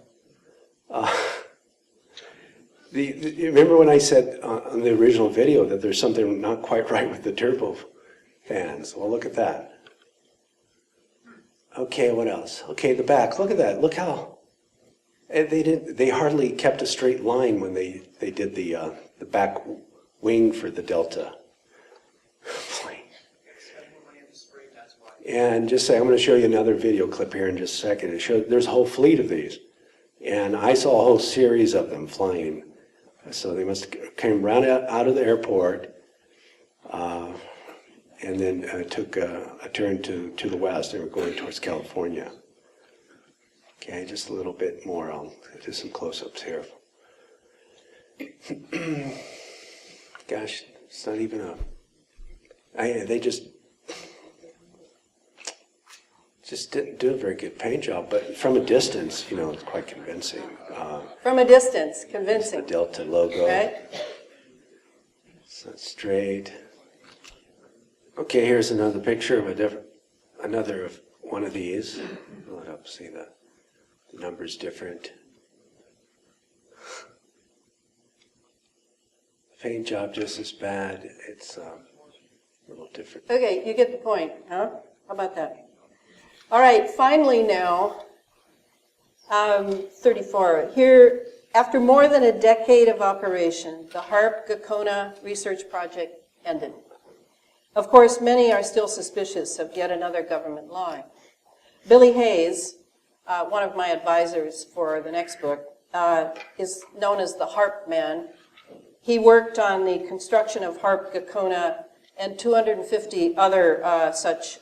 You remember when I said on the original video that there's something not quite right with the turbo fans? Well, look at that. Okay, what else? Okay, the back. Look at that. Look how they hardly kept a straight line when they did the back wing for the Delta plane. And just say, I'm going to show you another video clip here in just a second. It shows there's a whole fleet of these, and I saw a whole series of them flying. So they must have came right out of the airport, and then took a turn to the west. They were going towards California. Okay, just a little bit more. I'll do some close-ups here. Gosh, it's not even they just didn't do a very good paint job, but from a distance, you know, it's quite convincing. From a distance, convincing. The Delta logo. Right? It's not straight. Okay, here's another picture of another of one of these. Pull it up, see the number's different. Paint job just as bad. It's a little different. Okay, you get the point, huh? How about that? All right, finally now, 34. Here, after more than a decade of operation, the HAARP-Gakona research project ended. Of course, many are still suspicious of yet another government lie. Billy Hayes, one of my advisors for the next book, is known as the HAARP man. He worked on the construction of HAARP-Gakona and 250 other such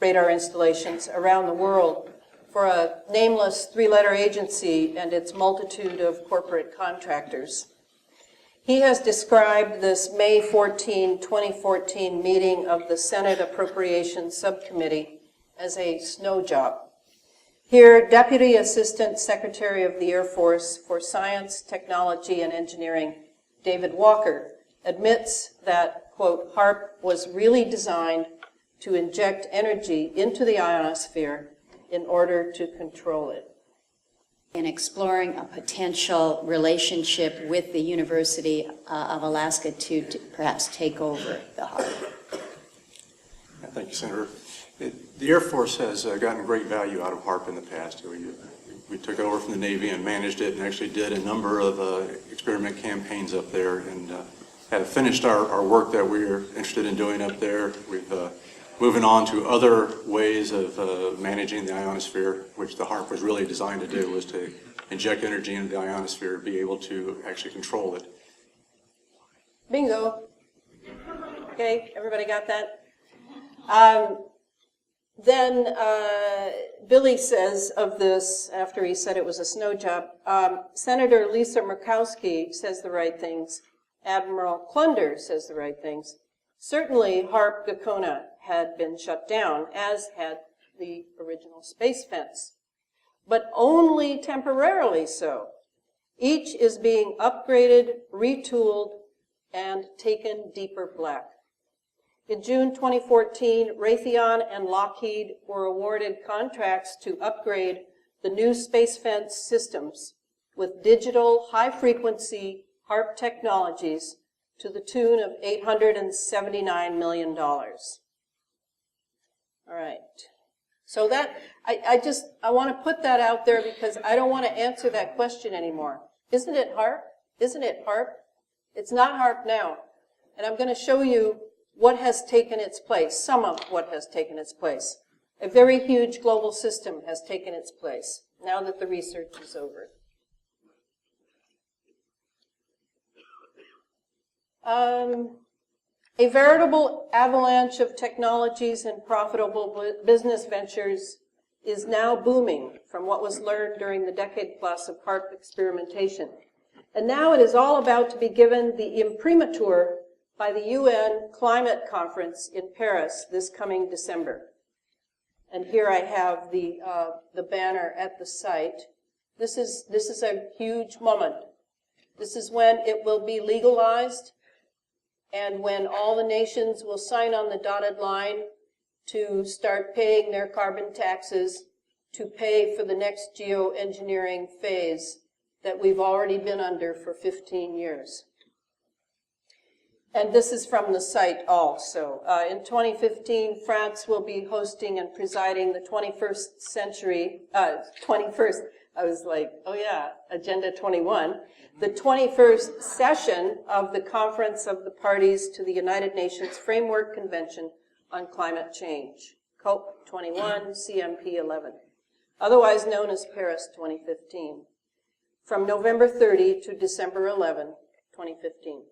radar installations around the world for a nameless three-letter agency and its multitude of corporate contractors. He has described this May 14, 2014 meeting of the Senate Appropriations Subcommittee as a snow job. Here, Deputy Assistant Secretary of the Air Force for Science, Technology, and Engineering, David Walker, admits that, quote, HAARP was really designed to inject energy into the ionosphere in order to control it. In exploring a potential relationship with the University of Alaska to perhaps take over the HAARP. Thank you, Senator. The Air Force has gotten great value out of HAARP in the past. We took over from the Navy and managed it and actually did a number of experiment campaigns up there and have finished our work that we were interested in doing up there. We've moving on to other ways of managing the ionosphere, which the HAARP was really designed to do, was to inject energy into the ionosphere, be able to actually control it. Bingo. Okay, everybody got that? Then Billy says of this, after he said it was a snow job, Senator Lisa Murkowski says the right things. Admiral Klunder says the right things. Certainly, HAARP-Gakona had been shut down, as had the original space fence, but only temporarily so. Each is being upgraded, retooled, and taken deeper black. In June 2014, Raytheon and Lockheed were awarded contracts to upgrade the new space fence systems with digital high-frequency HAARP technologies to the tune of $879 million. All right. So that, I want to put that out there because I don't want to answer that question anymore. Isn't it HAARP? Isn't it HAARP? It's not HAARP now. And I'm going to show you what has taken its place, some of what has taken its place. A very huge global system has taken its place now that the research is over. A veritable avalanche of technologies and profitable business ventures is now booming from what was learned during the decade plus of HAARP experimentation. And now it is all about to be given the imprimatur by the UN Climate Conference in Paris this coming December. And here I have the banner at the site. This is a huge moment. This is when it will be legalized and when all the nations will sign on the dotted line to start paying their carbon taxes to pay for the next geoengineering phase that we've already been under for 15 years. And this is from the site also. In 2015, France will be hosting and presiding the 21st century, 21st, I was like, oh yeah, Agenda 21, the 21st session of the Conference of the Parties to the United Nations Framework Convention on Climate Change, COP21, CMP 11, otherwise known as Paris 2015, from November 30 to December 11, 2015.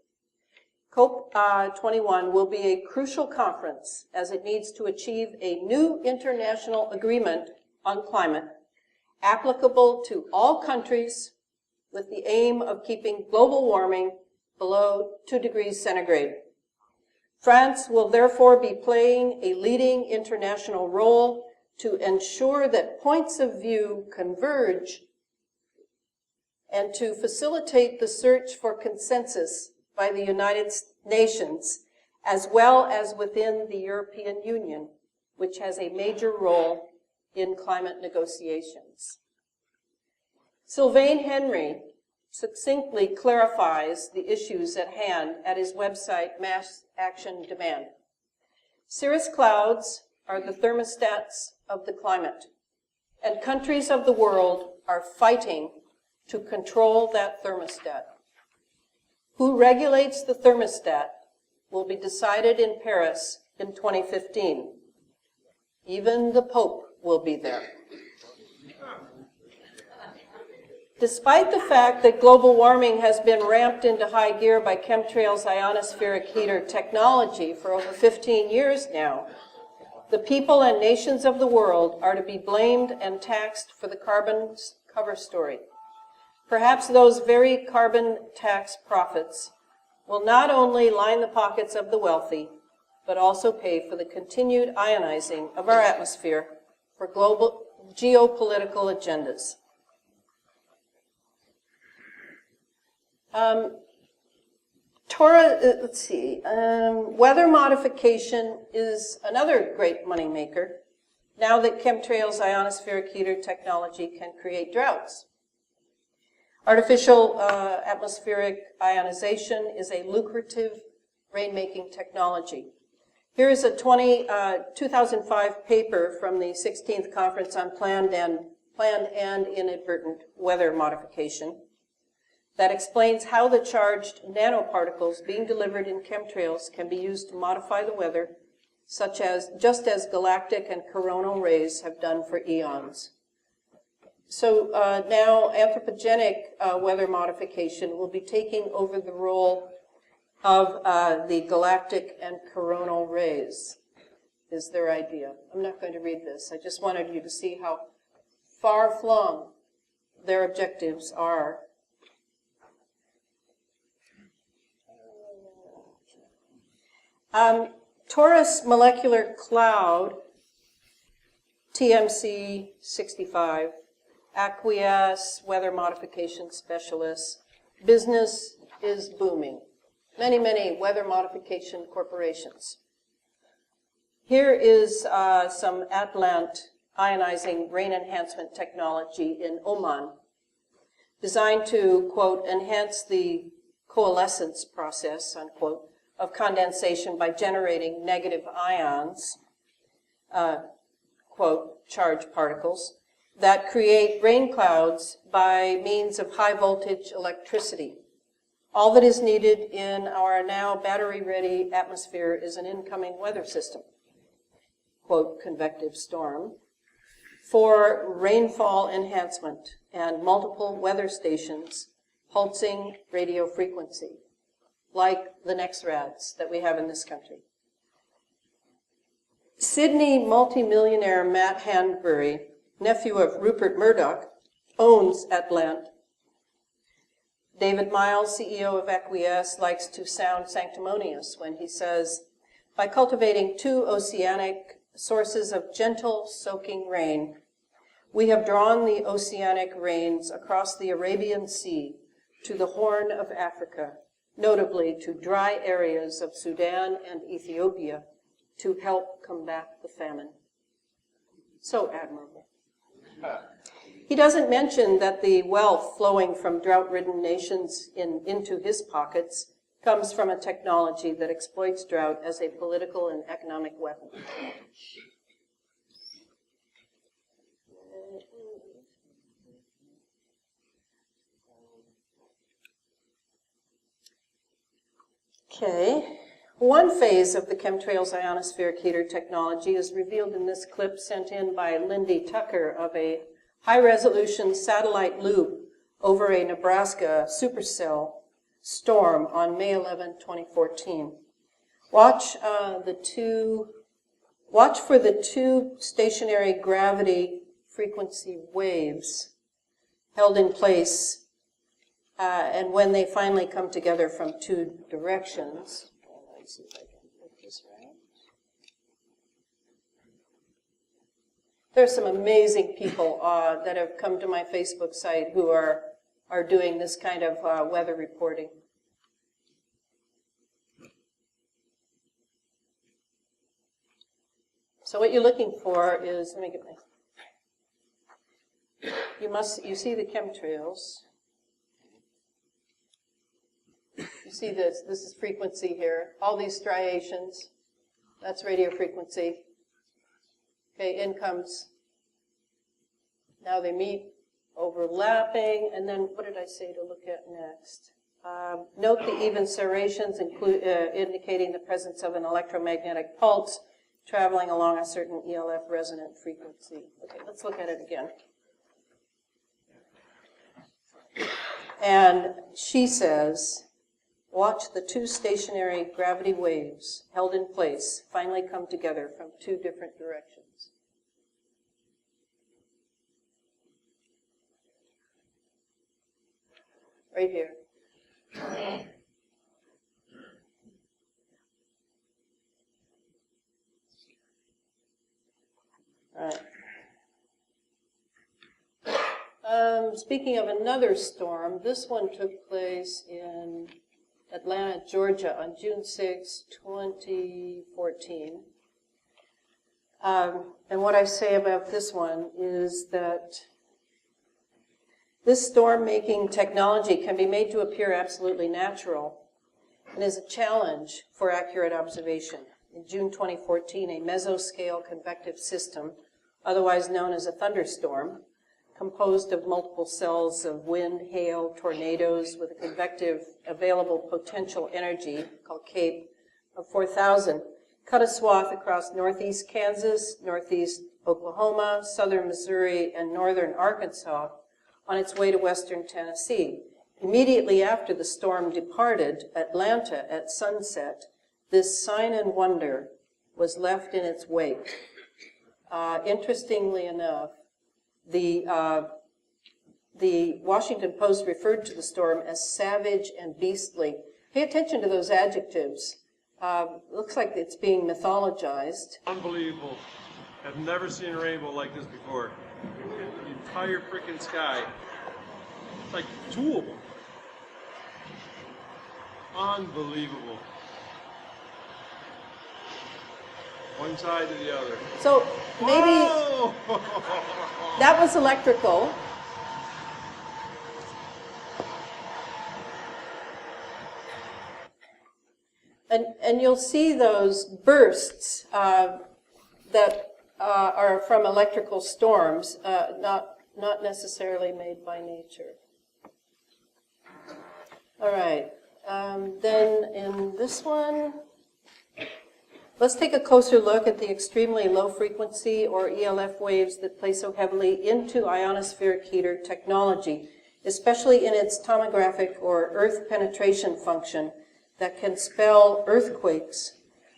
COP21 will be a crucial conference as it needs to achieve a new international agreement on climate applicable to all countries with the aim of keeping global warming below 2 degrees centigrade. France will therefore be playing a leading international role to ensure that points of view converge and to facilitate the search for consensus by the United Nations, as well as within the European Union, which has a major role in climate negotiations. Sylvain Henry succinctly clarifies the issues at hand at his website, Mass Action Demand. Cirrus clouds are the thermostats of the climate, and countries of the world are fighting to control that thermostat. Who regulates the thermostat will be decided in Paris in 2015. Even the Pope will be there. Despite the fact that global warming has been ramped into high gear by chemtrails ionospheric heater technology for over 15 years now, the people and nations of the world are to be blamed and taxed for the carbon cover story. Perhaps those very carbon tax profits will not only line the pockets of the wealthy, but also pay for the continued ionizing of our atmosphere for global geopolitical agendas. Weather modification is another great moneymaker now that chemtrails ionospheric heater technology can create droughts. Artificial atmospheric ionization is a lucrative rainmaking technology. Here is a 2005 paper from the 16th Conference on Planned and Inadvertent Weather Modification that explains how the charged nanoparticles being delivered in chemtrails can be used to modify the weather, just as galactic and coronal rays have done for eons. So now anthropogenic weather modification will be taking over the role of the galactic and coronal rays, is their idea. I'm not going to read this. I just wanted you to see how far-flung their objectives are. Torus Molecular Cloud, TMC 65, Acquiesce, Weather Modification Specialists. Business is booming. Many, many weather modification corporations. Here is some Atlant ionizing rain enhancement technology in Oman, designed to, quote, enhance the coalescence process, unquote, of condensation by generating negative ions, quote, charged particles, that create rain clouds by means of high voltage electricity. All that is needed in our now battery-ready atmosphere is an incoming weather system, quote, convective storm, for rainfall enhancement and multiple weather stations pulsing radio frequency, like the NEXRADs that we have in this country. Sydney multimillionaire Matt Hanbury, nephew of Rupert Murdoch, owns Atlant. David Miles, CEO of Acquiesce, likes to sound sanctimonious when he says, by cultivating 2 oceanic sources of gentle soaking rain, we have drawn the oceanic rains across the Arabian Sea to the Horn of Africa, notably to dry areas of Sudan and Ethiopia, to help combat the famine. So admirable. He doesn't mention that the wealth flowing from drought-ridden nations into his pockets comes from a technology that exploits drought as a political and economic weapon. Okay. One phase of the chemtrails ionospheric heater technology is revealed in this clip sent in by Lindy Tucker of a high-resolution satellite loop over a Nebraska supercell storm on May 11, 2014. Watch for the 2 stationary gravity frequency waves held in place, and when they finally come together from 2 directions. Let's see if I can put this right. There's some amazing people that have come to my Facebook site who are doing this kind of weather reporting. So what you're looking for is, let me get my, you see the chemtrails. You see this is frequency here. All these striations, that's radio frequency. Okay, in comes, now they meet, overlapping, and then what did I say to look at next? Note the even serrations indicating the presence of an electromagnetic pulse traveling along a certain ELF resonant frequency. Okay, let's look at it again. And she says, watch the 2 stationary gravity waves held in place finally come together from 2 different directions. Right here. All right. Speaking of another storm, this one took place in Atlanta, Georgia on June 6, 2014. And what I say about this one is that this storm-making technology can be made to appear absolutely natural and is a challenge for accurate observation. In June 2014, a mesoscale convective system, otherwise known as a thunderstorm, composed of multiple cells of wind, hail, tornadoes with a convective available potential energy, called CAPE, of 4,000, cut a swath across northeast Kansas, northeast Oklahoma, southern Missouri, and northern Arkansas on its way to western Tennessee. Immediately after the storm departed Atlanta at sunset, this sign and wonder was left in its wake. Interestingly enough, the Washington Post referred to the storm as savage and beastly. Pay attention to those adjectives. Looks like it's being mythologized. Unbelievable. I've never seen a rainbow like this before. The entire freaking sky. Like 2 of them. Unbelievable. One side to the other. So maybe Whoa! that was electrical. And you'll see those bursts that are from electrical storms, not necessarily made by nature. All right, then in this one, let's take a closer look at the extremely low frequency or ELF waves that play so heavily into ionospheric heater technology, especially in its tomographic or earth penetration function that can spell earthquakes,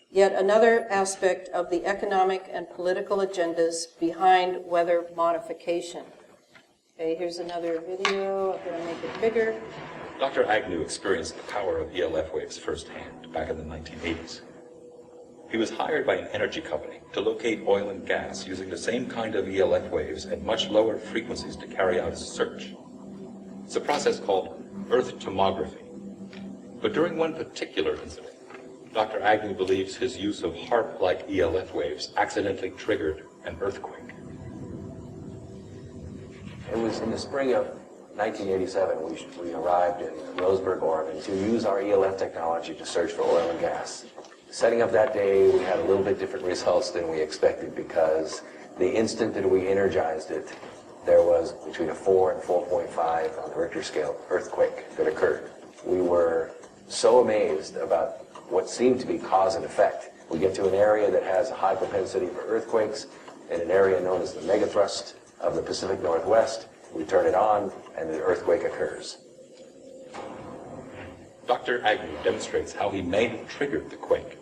yet another aspect of the economic and political agendas behind weather modification. Okay, here's another video. I'm going to make it bigger. Dr. Agnew experienced the power of ELF waves firsthand back in the 1980s. He was hired by an energy company to locate oil and gas using the same kind of ELF waves at much lower frequencies to carry out his search. It's a process called earth tomography. But during one particular incident, Dr. Agnew believes his use of HAARP-like ELF waves accidentally triggered an earthquake. It was in the spring of 1987 we arrived in Roseburg, Oregon to use our ELF technology to search for oil and gas. Setting up that day, we had a little bit different results than we expected because the instant that we energized it, there was between a 4 and 4.5 on the Richter scale earthquake that occurred. We were so amazed about what seemed to be cause and effect. We get to an area that has a high propensity for earthquakes in an area known as the megathrust of the Pacific Northwest. We turn it on and the earthquake occurs. Dr. Agnew demonstrates how he may have triggered the quake.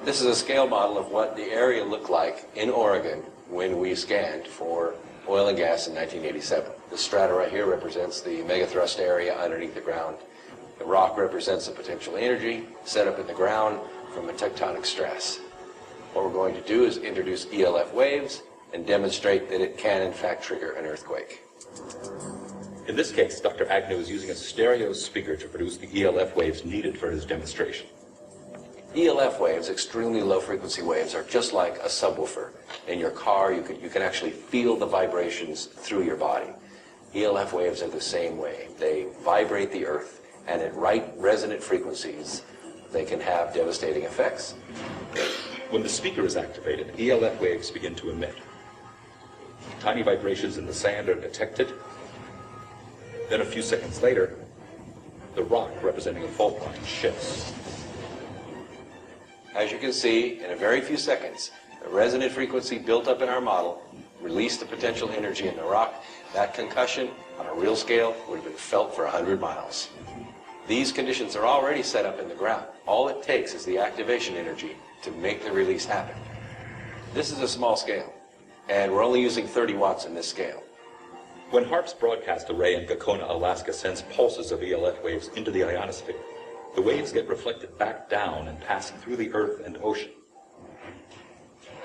This is a scale model of what the area looked like in Oregon when we scanned for oil and gas in 1987. The strata right here represents the megathrust area underneath the ground. The rock represents the potential energy set up in the ground from a tectonic stress. What we're going to do is introduce ELF waves and demonstrate that it can in fact trigger an earthquake. In this case, Dr. Agnew is using a stereo speaker to produce the ELF waves needed for his demonstration. ELF waves, extremely low frequency waves, are just like a subwoofer. In your car, you can actually feel the vibrations through your body. ELF waves are the same way. They vibrate the earth, and at right resonant frequencies, they can have devastating effects. When the speaker is activated, ELF waves begin to emit. Tiny vibrations in the sand are detected. Then a few seconds later, the rock representing a fault line shifts. As you can see, in a very few seconds, the resonant frequency built up in our model released the potential energy in the rock. That concussion, on a real scale, would have been felt for 100 miles. These conditions are already set up in the ground. All it takes is the activation energy to make the release happen. This is a small scale, and we're only using 30 watts in this scale. When HAARP's broadcast array in Gakona, Alaska sends pulses of ELF waves into the ionosphere, the waves get reflected back down and pass through the earth and ocean.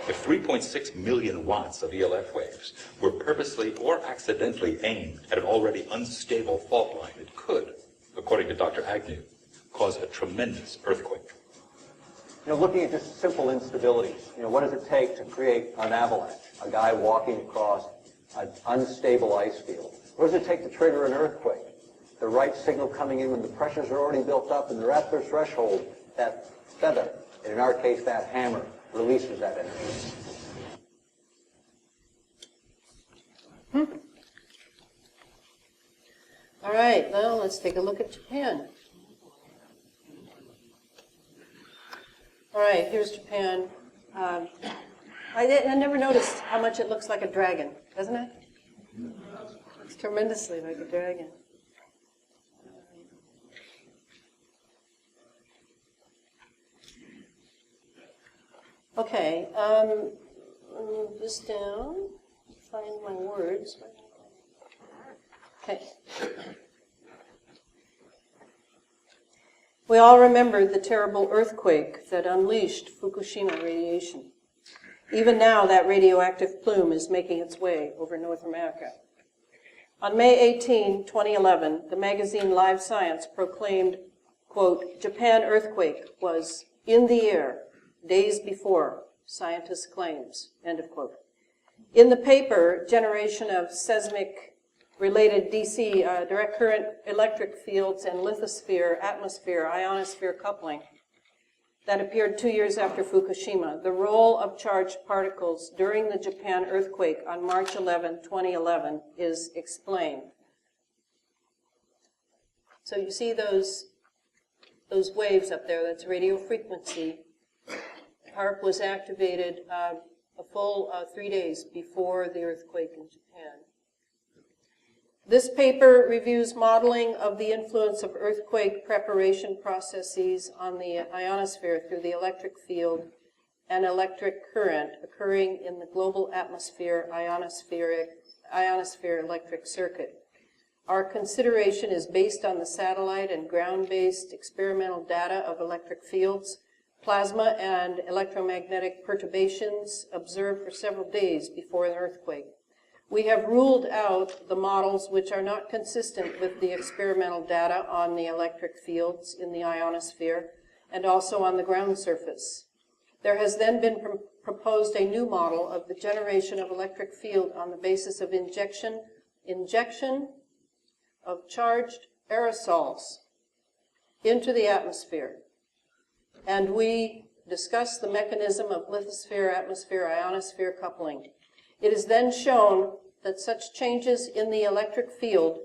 If 3.6 million watts of ELF waves were purposely or accidentally aimed at an already unstable fault line, it could, according to Dr. Agnew, cause a tremendous earthquake. Looking at just simple instabilities, what does it take to create an avalanche? A guy walking across an unstable ice field. What does it take to trigger an earthquake? The right signal coming in when the pressures are already built up and they're at their threshold, that feather, and in our case that hammer, releases that energy. All right, now let's take a look at Japan. All right, here's Japan. I never noticed how much it looks like a dragon, doesn't it? It's tremendously like a dragon. Okay, move this down, find my words. Okay. We all remember the terrible earthquake that unleashed Fukushima radiation. Even now, that radioactive plume is making its way over North America. On May 18, 2011, the magazine Live Science proclaimed, quote, Japan earthquake was in the air days before scientists' claims, end of quote. In the paper, Generation of Seismic-Related DC, Direct Current Electric Fields and Lithosphere, Atmosphere, Ionosphere Coupling, that appeared 2 years after Fukushima, the role of charged particles during the Japan earthquake on March 11, 2011 is explained. So you see those waves up there, that's radio frequency. HAARP was activated a full 3 days before the earthquake in Japan. This paper reviews modeling of the influence of earthquake preparation processes on the ionosphere through the electric field and electric current occurring in the global atmosphere ionosphere electric circuit. Our consideration is based on the satellite and ground-based experimental data of electric fields, plasma and electromagnetic perturbations observed for several days before an earthquake. We have ruled out the models which are not consistent with the experimental data on the electric fields in the ionosphere and also on the ground surface. There has then been proposed a new model of the generation of electric field on the basis of injection of charged aerosols into the atmosphere. And we discuss the mechanism of lithosphere-atmosphere ionosphere coupling. It is then shown that such changes in the electric field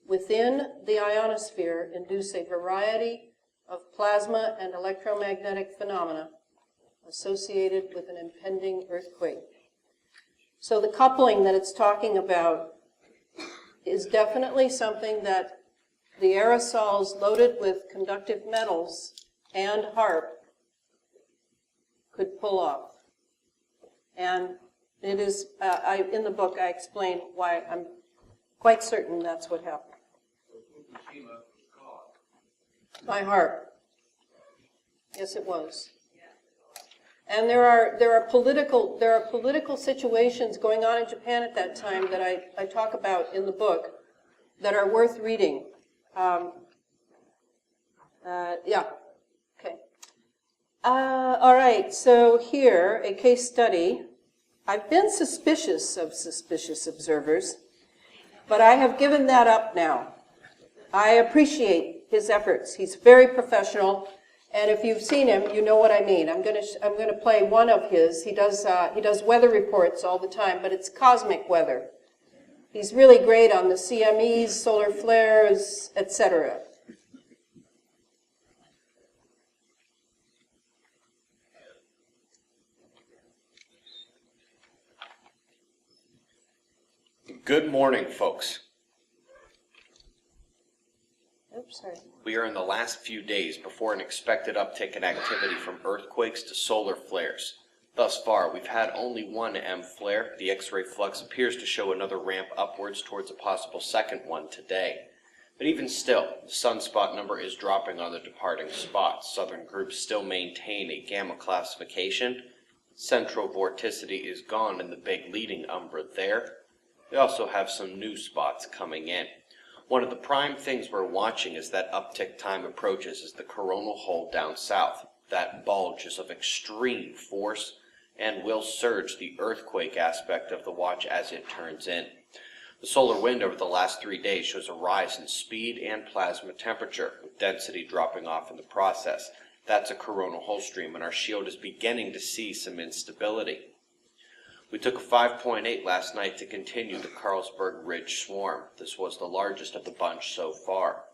within the ionosphere induce a variety of plasma and electromagnetic phenomena associated with an impending earthquake. So the coupling that it's talking about is definitely something that the aerosols loaded with conductive metals and HAARP could pull off. And it is, in the book, I explain why I'm quite certain that's what happened. By HAARP. Yes, it was. And there are political situations going on in Japan at that time that I talk about in the book that are worth reading. Yeah. Okay. All right. So here, a case study. I've been suspicious of suspicious observers, but I have given that up now. I appreciate his efforts. He's very professional, and if you've seen him, you know what I mean. I'm going to play one of his. He does weather reports all the time, but it's cosmic weather. He's really great on the CMEs, solar flares, etc. Good morning, folks. Oops, sorry. We are in the last few days before an expected uptick in activity from earthquakes to solar flares. Thus far, we've had only one M flare. The X-ray flux appears to show another ramp upwards towards a possible second one today. But even still, the sunspot number is dropping on the departing spots. Southern groups still maintain a gamma classification. Central vorticity is gone in the big leading umbra there. We also have some new spots coming in. One of the prime things we're watching as that uptick time approaches is the coronal hole down south. That bulge is of extreme force and will surge the earthquake aspect of the watch as it turns in. The solar wind over the last 3 days shows a rise in speed and plasma temperature, with density dropping off in the process. That's a coronal hole stream, and our shield is beginning to see some instability. We took a 5.8 last night to continue the Carlsberg Ridge swarm. This was the largest of the bunch so far.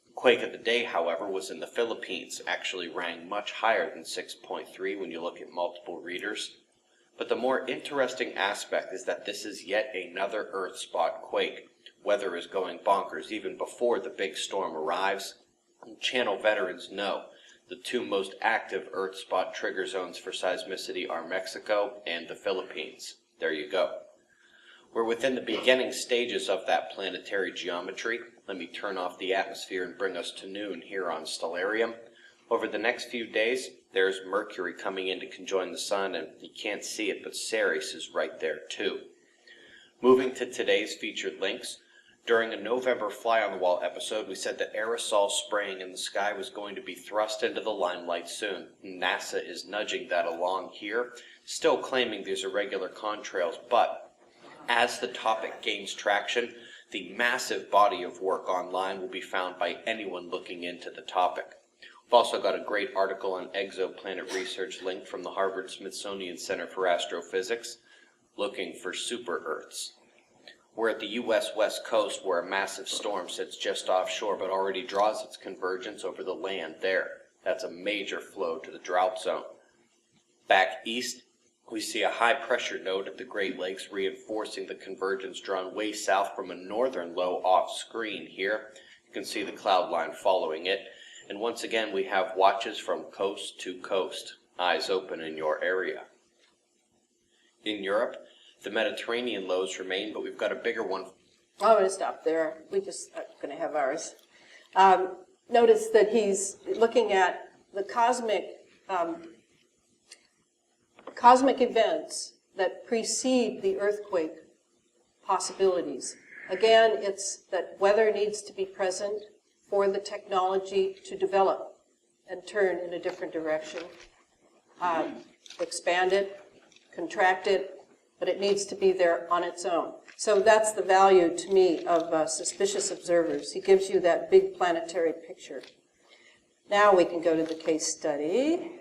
The quake of the day, however, was in the Philippines, actually rang much higher than 6.3 when you look at multiple readers. But the more interesting aspect is that this is yet another Earth spot quake. Weather is going bonkers even before the big storm arrives. And channel veterans know the two most active Earth spot trigger zones for seismicity are Mexico and the Philippines. There you go. We're within the beginning stages of that planetary geometry. Let me turn off the atmosphere and bring us to noon here on Stellarium. Over the next few days, there's Mercury coming in to conjoin the Sun, and you can't see it, but Ceres is right there too. Moving to today's featured links, during a November Fly on the Wall episode, we said that aerosol spraying in the sky was going to be thrust into the limelight soon. NASA is nudging that along here, still claiming these are regular contrails, but as the topic gains traction, the massive body of work online will be found by anyone looking into the topic. We've also got a great article on exoplanet research linked from the Harvard-Smithsonian Center for Astrophysics, looking for super-Earths. We're at the U.S. West Coast where a massive storm sits just offshore but already draws its convergence over the land there. That's a major flow to the drought zone. Back east, we see a high-pressure node at the Great Lakes reinforcing the convergence drawn way south from a northern low off-screen here. You can see the cloud line following it. And once again, we have watches from coast to coast. Eyes open in your area. In Europe, the Mediterranean lows remain, but we've got a bigger one. I'm going to stop there. We just are going to have ours. Notice that he's looking at the cosmic events that precede the earthquake possibilities. Again, it's that weather needs to be present for the technology to develop and turn in a different direction. Expand it, contract it, but it needs to be there on its own. So that's the value to me of suspicious observers. He gives you that big planetary picture. Now we can go to the case study.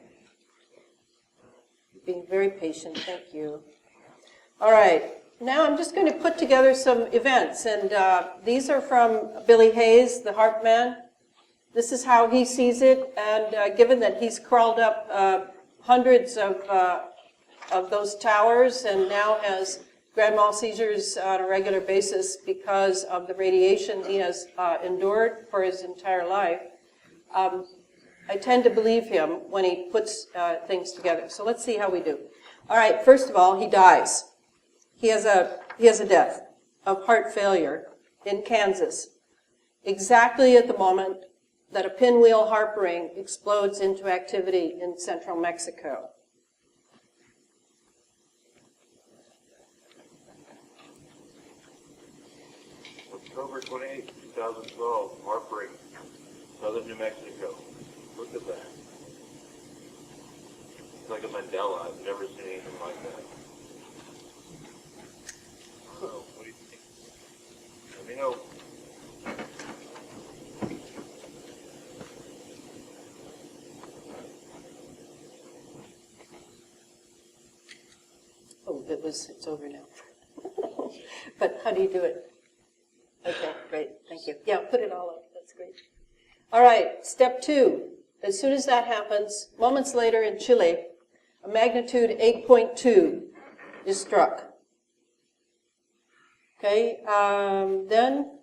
Being very patient, thank you. All right, now I'm just going to put together some events, and these are from Billy Hayes, the HAARP man. This is how he sees it, and given that he's crawled up hundreds of those towers and now has grand mal seizures on a regular basis because of the radiation he has endured for his entire life, I tend to believe him when he puts things together. So let's see how we do. All right, first of all, he dies. He has a death of heart failure in Kansas, exactly at the moment that a pinwheel HAARP ring explodes into activity in central Mexico. October 28, 2012, HAARP ring, southern New Mexico. Look at that. It's like a Mandela. I've never seen anything like that. Oh, what do you think? Let me know. Oh, it's over now. But how do you do it? Okay, great, thank you. Yeah, put it all up, that's great. All right, step 2. As soon as that happens, moments later in Chile, a magnitude 8.2 is struck. Okay, then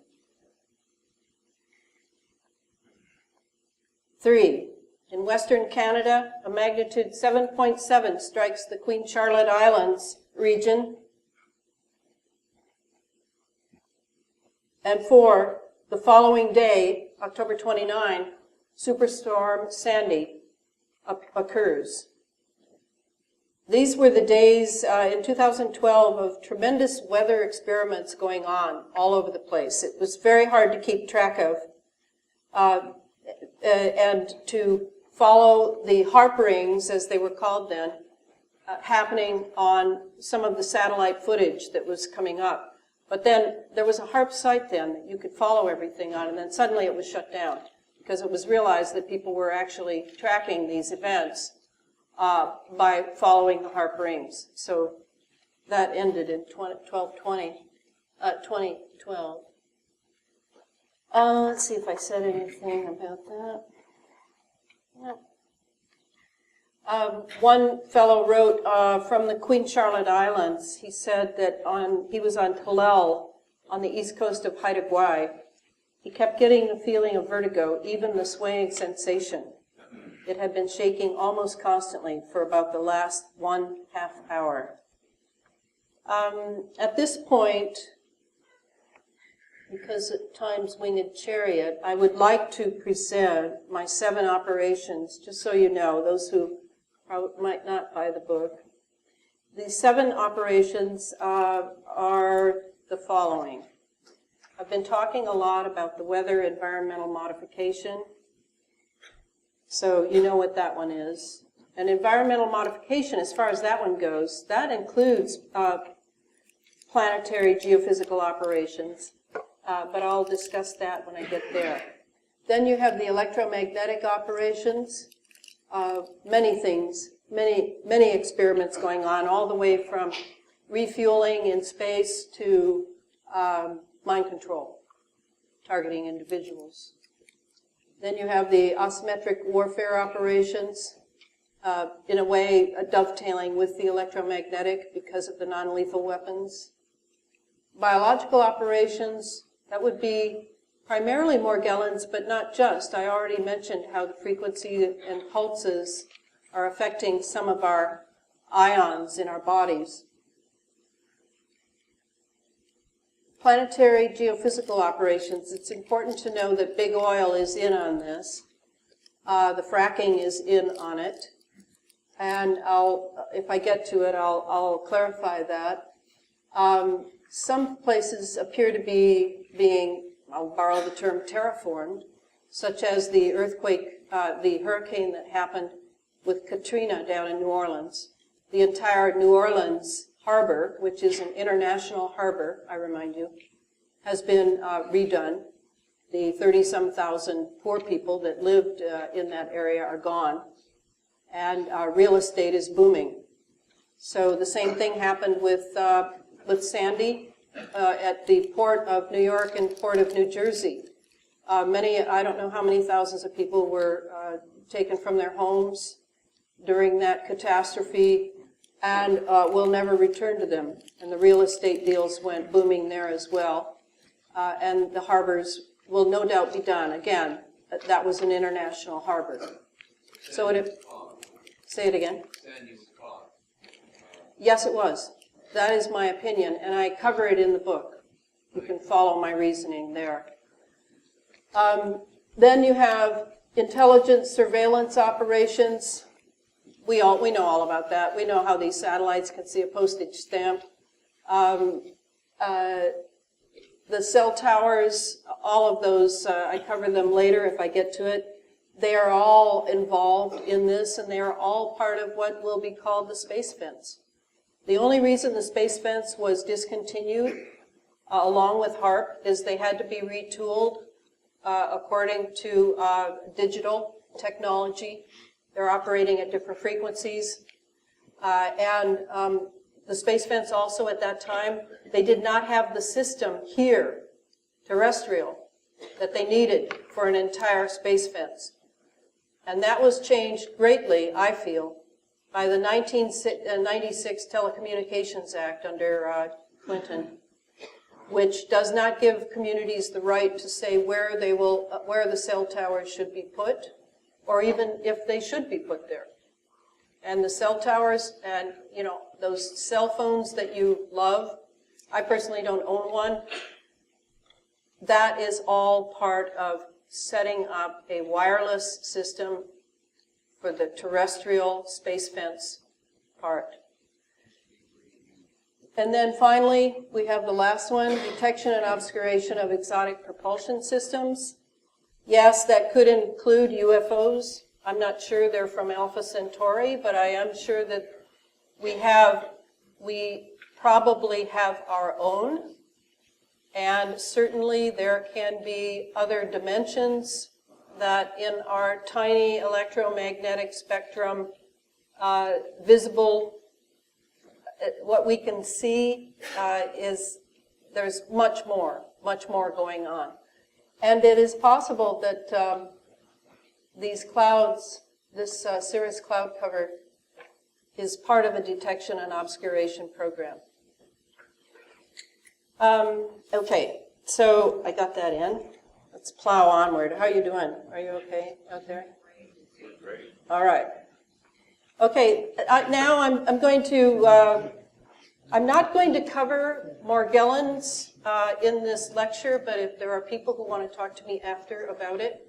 3. In Western Canada, a magnitude 7.7 strikes the Queen Charlotte Islands region. And 4, the following day, October 29, Superstorm Sandy occurs. These were the days in 2012 of tremendous weather experiments going on all over the place. It was very hard to keep track of and to follow the HAARP rings, as they were called then, happening on some of the satellite footage that was coming up. But then there was a HAARP site then that you could follow everything on, and then suddenly it was shut down because it was realized that people were actually tracking these events by following the HAARP rings. So that ended in 2012. Let's see if I said anything about that. No. One fellow wrote from the Queen Charlotte Islands. He said that he was on Talel on the east coast of Haida Gwaii. He kept getting a feeling of vertigo, even the swaying sensation. It had been shaking almost constantly for about the last 1/2 hour. At this point, because at times winged chariot, I would like to present my 7 operations, just so you know, those who might not buy the book. The 7 operations are the following. I've been talking a lot about the weather environmental modification, so you know what that one is. And environmental modification, as far as that one goes, that includes planetary geophysical operations, but I'll discuss that when I get there. Then you have the electromagnetic operations, many things, many experiments going on, all the way from refueling in space to mind control, targeting individuals. Then you have the asymmetric warfare operations, in a way dovetailing with the electromagnetic because of the non-lethal weapons. Biological operations, that would be primarily Morgellons, but not just. I already mentioned how the frequency and pulses are affecting some of our ions in our bodies. Planetary geophysical operations, it's important to know that big oil is in on this. The fracking is in on it. And if I get to it, I'll clarify that. Some places appear to be being, I'll borrow the term, terraformed, such as the earthquake, the hurricane that happened with Katrina down in New Orleans. The entire New Orleans harbor, which is an international harbor, I remind you, has been redone. The 30-some thousand poor people that lived in that area are gone, and real estate is booming. So the same thing happened with Sandy at the Port of New York and Port of New Jersey. I don't know how many thousands of people were taken from their homes during that catastrophe, and will never return to them. And the real estate deals went booming there as well. And the harbors will no doubt be done. Again, that was an international harbor. So say it again. Yes, it was. That is my opinion, and I cover it in the book. You can follow my reasoning there. Then you have intelligence surveillance operations. We know all about that. We know how these satellites can see a postage stamp. The cell towers, all of those, I cover them later if I get to it. They are all involved in this, and they are all part of what will be called the space fence. The only reason the space fence was discontinued, along with HAARP, is they had to be retooled according to digital technology. They're operating at different frequencies. The space fence also at that time, they did not have the system here, terrestrial, that they needed for an entire space fence. And that was changed greatly, I feel, by the 1996 Telecommunications Act under Clinton, which does not give communities the right to say where the cell towers should be put, or even if they should be put there. And the cell towers and, those cell phones that you love, I personally don't own one, that is all part of setting up a wireless system for the terrestrial space fence part. And then finally, we have the last one, detection and obscuration of exotic propulsion systems. Yes, that could include UFOs. I'm not sure they're from Alpha Centauri, but I am sure that we probably have our own. And certainly there can be other dimensions that in our tiny electromagnetic spectrum, visible, what we can see there's much more going on. And it is possible that these clouds, this cirrus cloud cover, is part of a detection and obscuration program. Okay, so I got that in. Let's plow onward. How are you doing? Are you okay out there? Great. All right. Okay, now I'm going to I'm not going to cover Morgellons in this lecture, but if there are people who want to talk to me after about it,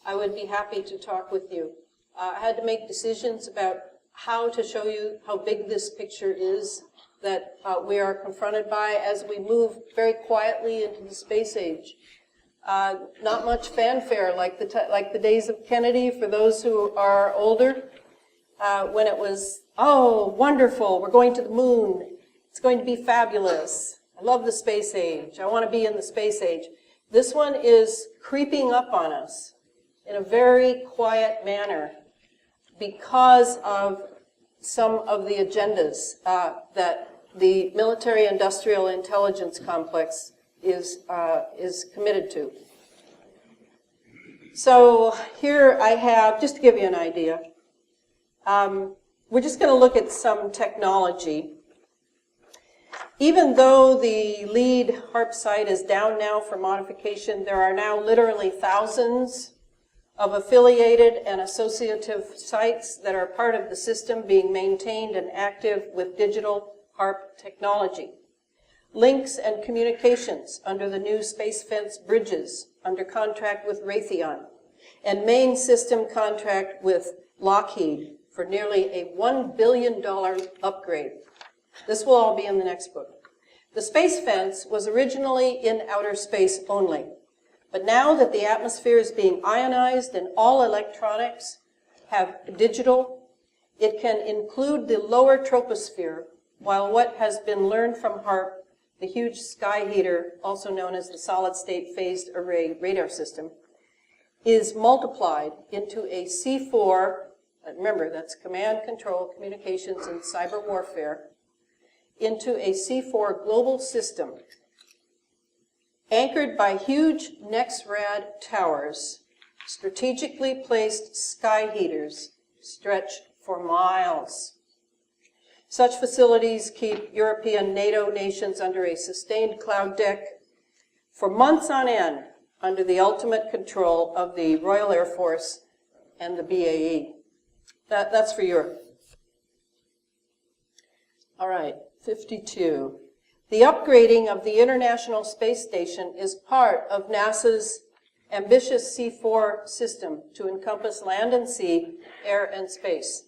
I would be happy to talk with you. I had to make decisions about how to show you how big this picture is that we are confronted by as we move very quietly into the space age. Not much fanfare like the days of Kennedy for those who are older, when it was, oh, wonderful, we're going to the moon. It's going to be fabulous. I love the space age. I want to be in the space age. This one is creeping up on us in a very quiet manner because of some of the agendas that the military-industrial intelligence complex is committed to. So here I have, just to give you an idea, we're just going to look at some technology. Even though the lead HAARP site is down now for modification, there are now literally thousands of affiliated and associative sites that are part of the system being maintained and active with digital HAARP technology. Links and communications under the new space fence bridges under contract with Raytheon, and main system contract with Lockheed for nearly a $1 billion upgrade. This will all be in the next book. The space fence was originally in outer space only, but now that the atmosphere is being ionized and all electronics have digital, it can include the lower troposphere, while what has been learned from HAARP, the huge sky heater, also known as the solid-state phased array radar system, is multiplied into a C4, remember that's command, control, communications, and cyber warfare, into a C4 global system anchored by huge NexRad towers, strategically placed sky heaters stretch for miles. Such facilities keep European NATO nations under a sustained cloud deck for months on end under the ultimate control of the Royal Air Force and the BAE. That's for Europe. All right, 52. The upgrading of the International Space Station is part of NASA's ambitious C4 system to encompass land and sea, air and space.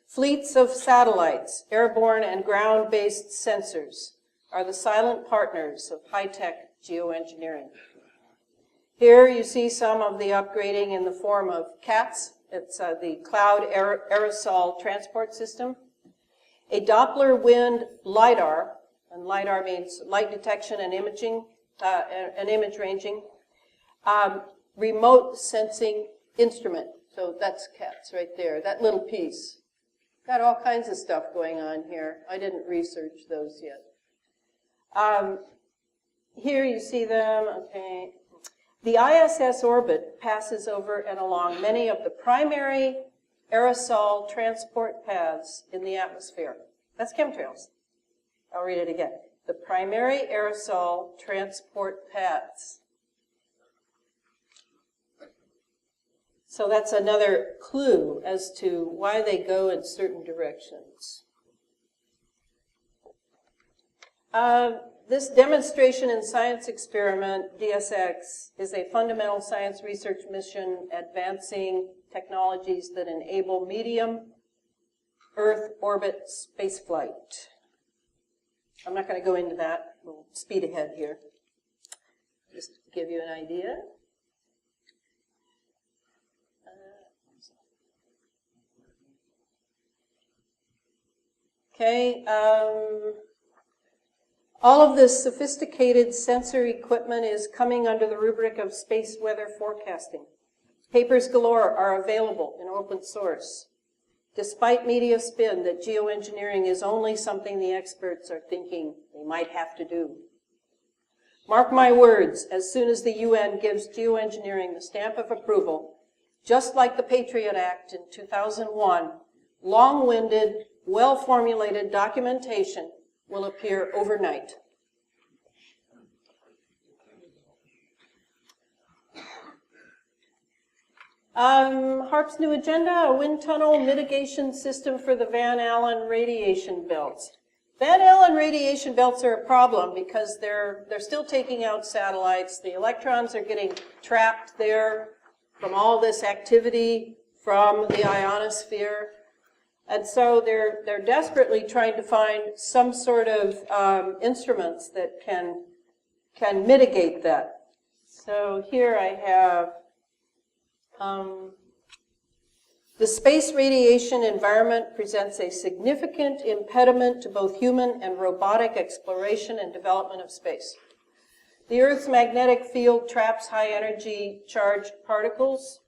Fleets of satellites, airborne and ground-based sensors are the silent partners of high-tech geoengineering. Here you see some of the upgrading in the form of CATS. It's the Cloud Aerosol Transport System. A Doppler wind LiDAR, and LiDAR means light detection and imaging, and image ranging, remote sensing instrument. So that's CATS right there, that little piece. Got all kinds of stuff going on here. I didn't research those yet. Here you see them, okay. The ISS orbit passes over and along many of the primary aerosol transport paths in the atmosphere. That's chemtrails. I'll read it again. The primary aerosol transport paths. So that's another clue as to why they go in certain directions. This demonstration and science experiment, DSX, is a fundamental science research mission advancing technologies that enable medium Earth orbit spaceflight. I'm not going to go into that. We'll speed ahead here. Just to give you an idea. Okay. All of this sophisticated sensor equipment is coming under the rubric of space weather forecasting. Papers galore are available in open source, despite media spin that geoengineering is only something the experts are thinking they might have to do. Mark my words, as soon as the UN gives geoengineering the stamp of approval, just like the Patriot Act in 2001, long-winded, well-formulated documentation will appear overnight. HAARP's new agenda, a wind tunnel mitigation system for the Van Allen radiation belts. Van Allen radiation belts are a problem because they're still taking out satellites. The electrons are getting trapped there from all this activity from the ionosphere. And so they're desperately trying to find some sort of instruments that can mitigate that. So here I have the space radiation environment presents a significant impediment to both human and robotic exploration and development of space. The Earth's magnetic field traps high-energy charged particles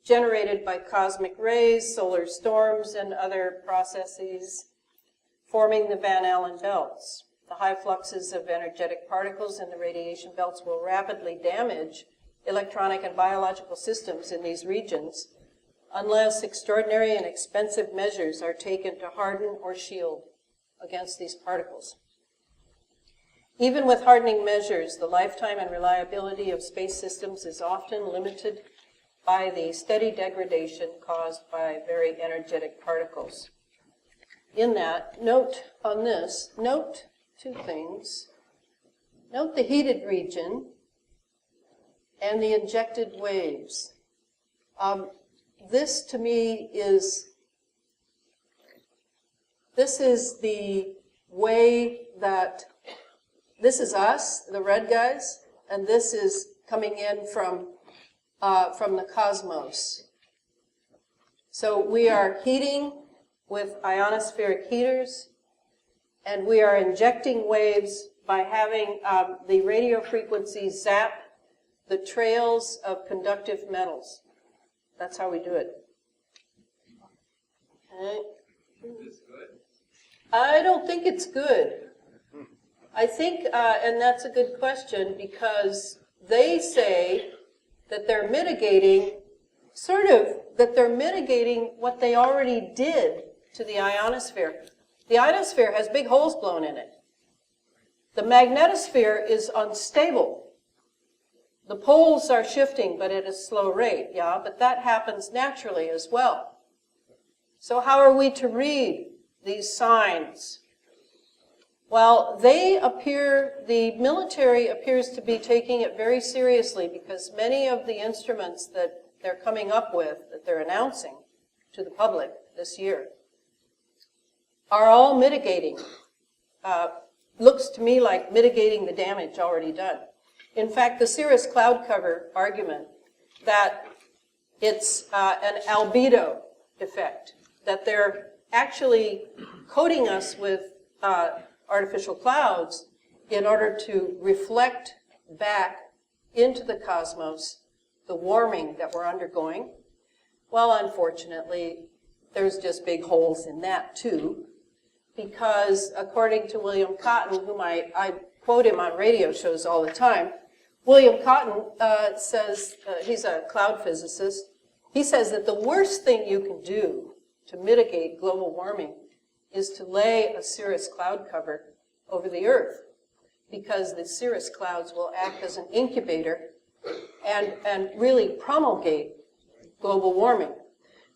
generated by cosmic rays, solar storms, and other processes forming the Van Allen belts. The high fluxes of energetic particles in the radiation belts will rapidly damage electronic and biological systems in these regions unless extraordinary and expensive measures are taken to harden or shield against these particles. Even with hardening measures, the lifetime and reliability of space systems is often limited by the steady degradation caused by very energetic particles. In that, note two things. Note the heated region and the injected waves. This to me is the way that, this is us, the red guys, and this is coming in from the cosmos. So we are heating with ionospheric heaters, and we are injecting waves by having the radio frequencies zap the trails of conductive metals. That's how we do it. Okay. Is this good? I don't think it's good. I think, and that's a good question, because they say that they're mitigating, they're mitigating what they already did to the ionosphere. The ionosphere has big holes blown in it. The magnetosphere is unstable. The poles are shifting, but at a slow rate, yeah, but that happens naturally as well. So how are we to read these signs? Well, the military appears to be taking it very seriously because many of the instruments that they're coming up with, that they're announcing to the public this year, are all mitigating. Looks to me like mitigating the damage already done. In fact, the cirrus cloud cover argument that it's an albedo effect, that they're actually coating us with artificial clouds in order to reflect back into the cosmos the warming that we're undergoing. Well, unfortunately, there's just big holes in that too, because according to William Cotton, whom I quote him on radio shows all the time, William Cotton says, he's a cloud physicist, he says that the worst thing you can do to mitigate global warming is to lay a cirrus cloud cover over the Earth, because the cirrus clouds will act as an incubator and really promulgate global warming.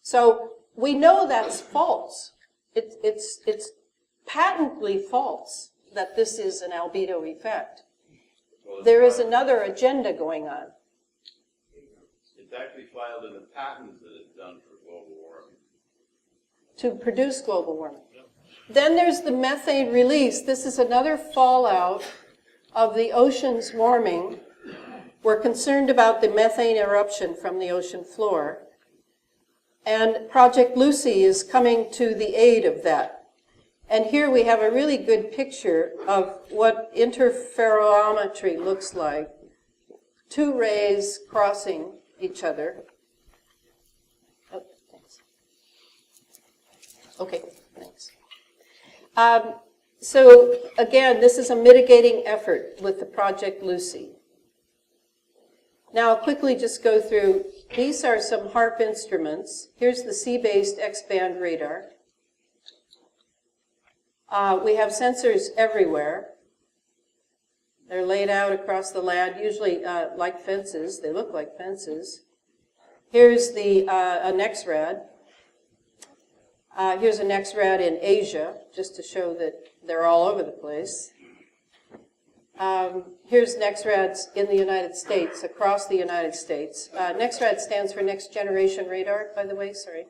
So we know that's false. It's patently false that this is an albedo effect. There is another agenda going on. It's actually filed in the patent that it's done for global warming. To produce global warming. Then there's the methane release. This is another fallout of the ocean's warming. We're concerned about the methane eruption from the ocean floor. And Project Lucy is coming to the aid of that. And here we have a really good picture of what interferometry looks like. Two rays crossing each other. Oh, thanks. Okay, thanks. So again, this is a mitigating effort with the Project Lucy. Now I'll quickly just go through, these are some HAARP instruments. Here's the sea-based X-band radar. We have sensors everywhere. They're laid out across the land, usually like fences. They look like fences. Here's an X-rad. Here's a NexRad in Asia, just to show that they're all over the place. Here's NexRads in the United States, across the United States. NexRad stands for Next Generation Radar, by the way, sorry.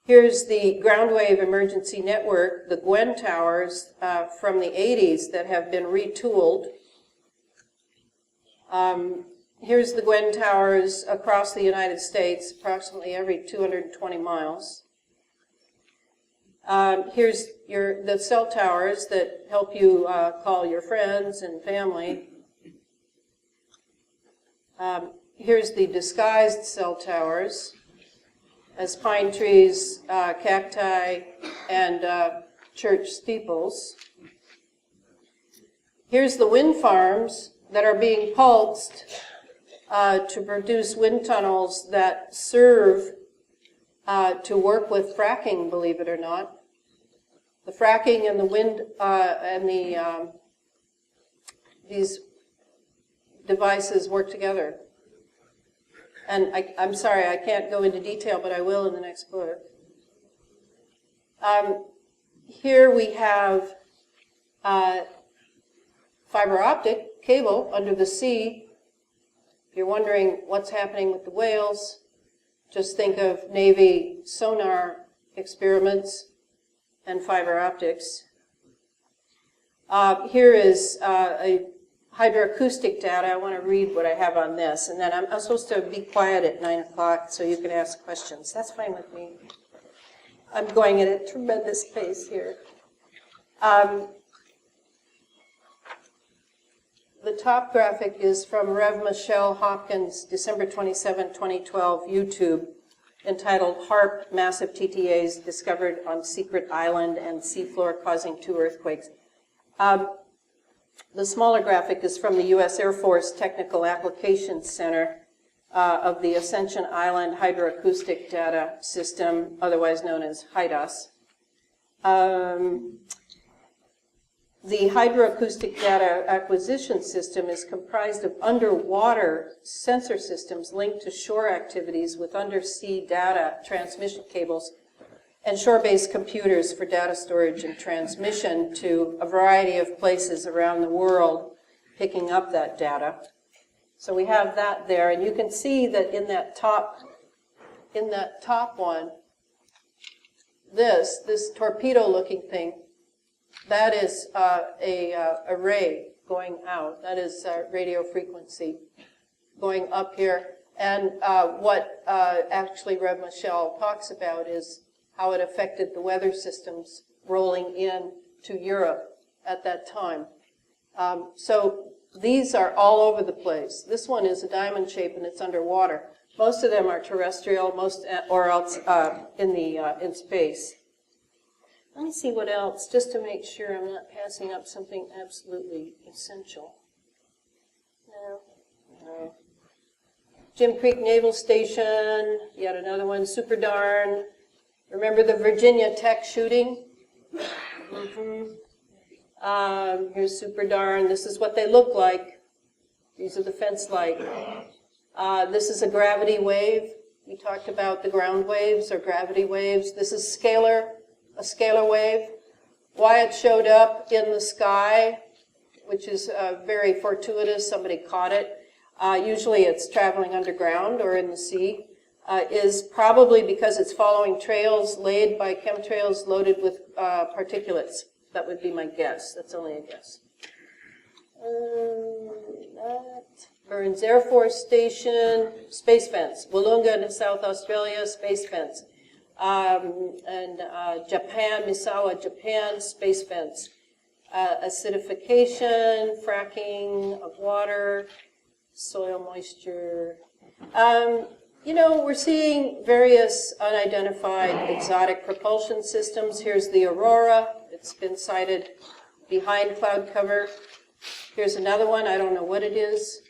Here's the ground wave emergency network, the Gwen towers from the 80s that have been retooled. Here's the Gwen towers across the United States, approximately every 220 miles. Here's the cell towers that help you call your friends and family. Here's the disguised cell towers as pine trees, cacti, and church steeples. Here's the wind farms that are being pulsed to produce wind tunnels that serve to work with fracking, believe it or not. The fracking and the wind and these devices work together. And I'm sorry, I can't go into detail, but I will in the next book. Here we have fiber optic cable under the sea. If you're wondering what's happening with the whales, just think of Navy sonar experiments and fiber optics. Here is a hydroacoustic data. I want to read what I have on this, and then I'm supposed to be quiet at 9 o'clock so you can ask questions. That's fine with me. I'm going at a tremendous pace here. The top graphic is from Rev. Michelle Hopkins, December 27, 2012, YouTube, entitled HAARP Massive TTAs Discovered on Secret Island and Seafloor Causing 2 Earthquakes. The smaller graphic is from the U.S. Air Force Technical Applications Center of the Ascension Island Hydroacoustic Data System, otherwise known as HIDAS. The hydroacoustic data acquisition system is comprised of underwater sensor systems linked to shore activities with undersea data transmission cables and shore-based computers for data storage and transmission to a variety of places around the world picking up that data. So we have that there, and you can see that in that top one, this torpedo-looking thing, that is a ray going out. That is radio frequency going up here. And what actually Rev. Michelle talks about is how it affected the weather systems rolling in to Europe at that time. So these are all over the place. This one is a diamond shape and it's underwater. Most of them are terrestrial, or else in space. Let me see what else, just to make sure I'm not passing up something absolutely essential. No. Jim Creek Naval Station, yet another one, Super Darn. Remember the Virginia Tech shooting? Here's Super Darn. This is what they look like. These are the fence light. This is a gravity wave. We talked about the ground waves or gravity waves. This is a scalar wave. Why it showed up in the sky, which is very fortuitous, somebody caught it. Usually it's traveling underground or in the sea, is probably because it's following trails laid by chemtrails loaded with particulates. That would be my guess. That's only a guess. Burns Air Force Station, space fence. Wollonga, South Australia, space fence. And Japan, Misawa, Japan, space fence. Acidification, fracking of water, soil moisture. We're seeing various unidentified exotic propulsion systems. Here's the Aurora. It's been sighted behind cloud cover. Here's another one. I don't know what it is.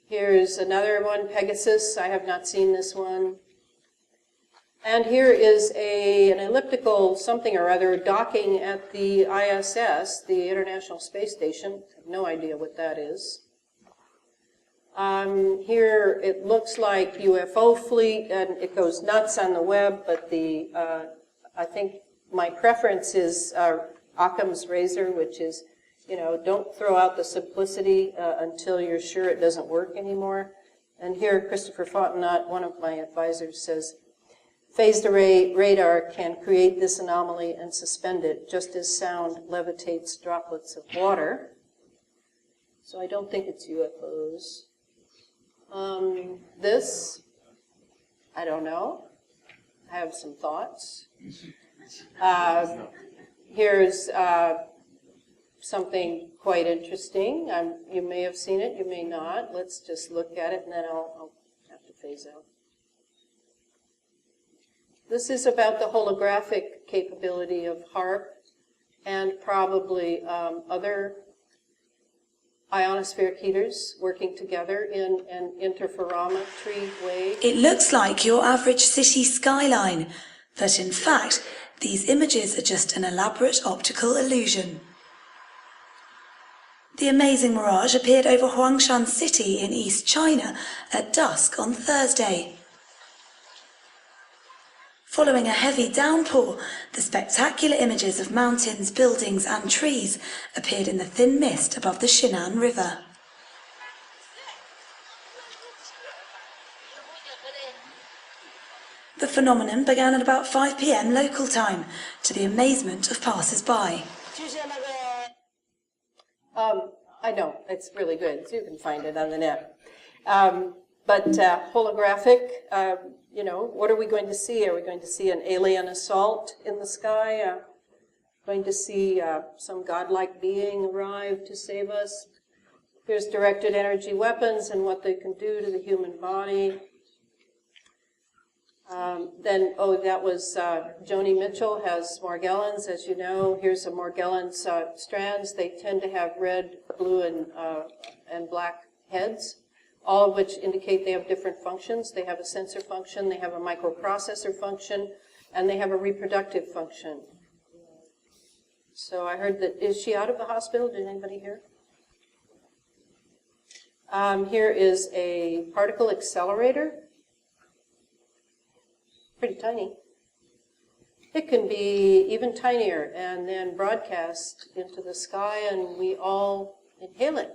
Here's another one, Pegasus. I have not seen this one. And here is an elliptical something or other docking at the ISS, the International Space Station. I have no idea what that is. Here it looks like UFO fleet, and it goes nuts on the web, but I think my preference is Occam's razor, which is, don't throw out the simplicity until you're sure it doesn't work anymore. And here Christopher Fontenot, one of my advisors, says, phased array radar can create this anomaly and suspend it, just as sound levitates droplets of water. So I don't think it's UFOs. This, I don't know. I have some thoughts. Here's something quite interesting. You may have seen it, you may not. Let's just look at it, and then I'll have to phase out. This is about the holographic capability of HAARP and probably other ionospheric heaters working together in an interferometry way. It looks like your average city skyline, but in fact, these images are just an elaborate optical illusion. The amazing mirage appeared over Huangshan City in East China at dusk on Thursday. Following a heavy downpour, the spectacular images of mountains, buildings and trees appeared in the thin mist above the Shinan River. The phenomenon began at about 5 p.m. local time, to the amazement of passers-by. I know, it's really good. You can find it on the net. But holographic, what are we going to see? Are we going to see an alien assault in the sky? Going to see some godlike being arrive to save us? Here's directed energy weapons and what they can do to the human body. That was Joni Mitchell has Morgellons, as you know. Here's a Morgellons strands. They tend to have red, blue, and black heads, all of which indicate they have different functions. They have a sensor function, they have a microprocessor function, and they have a reproductive function. So I heard that, is she out of the hospital? Did anybody hear? Here is a particle accelerator. Pretty tiny. It can be even tinier and then broadcast into the sky and we all inhale it.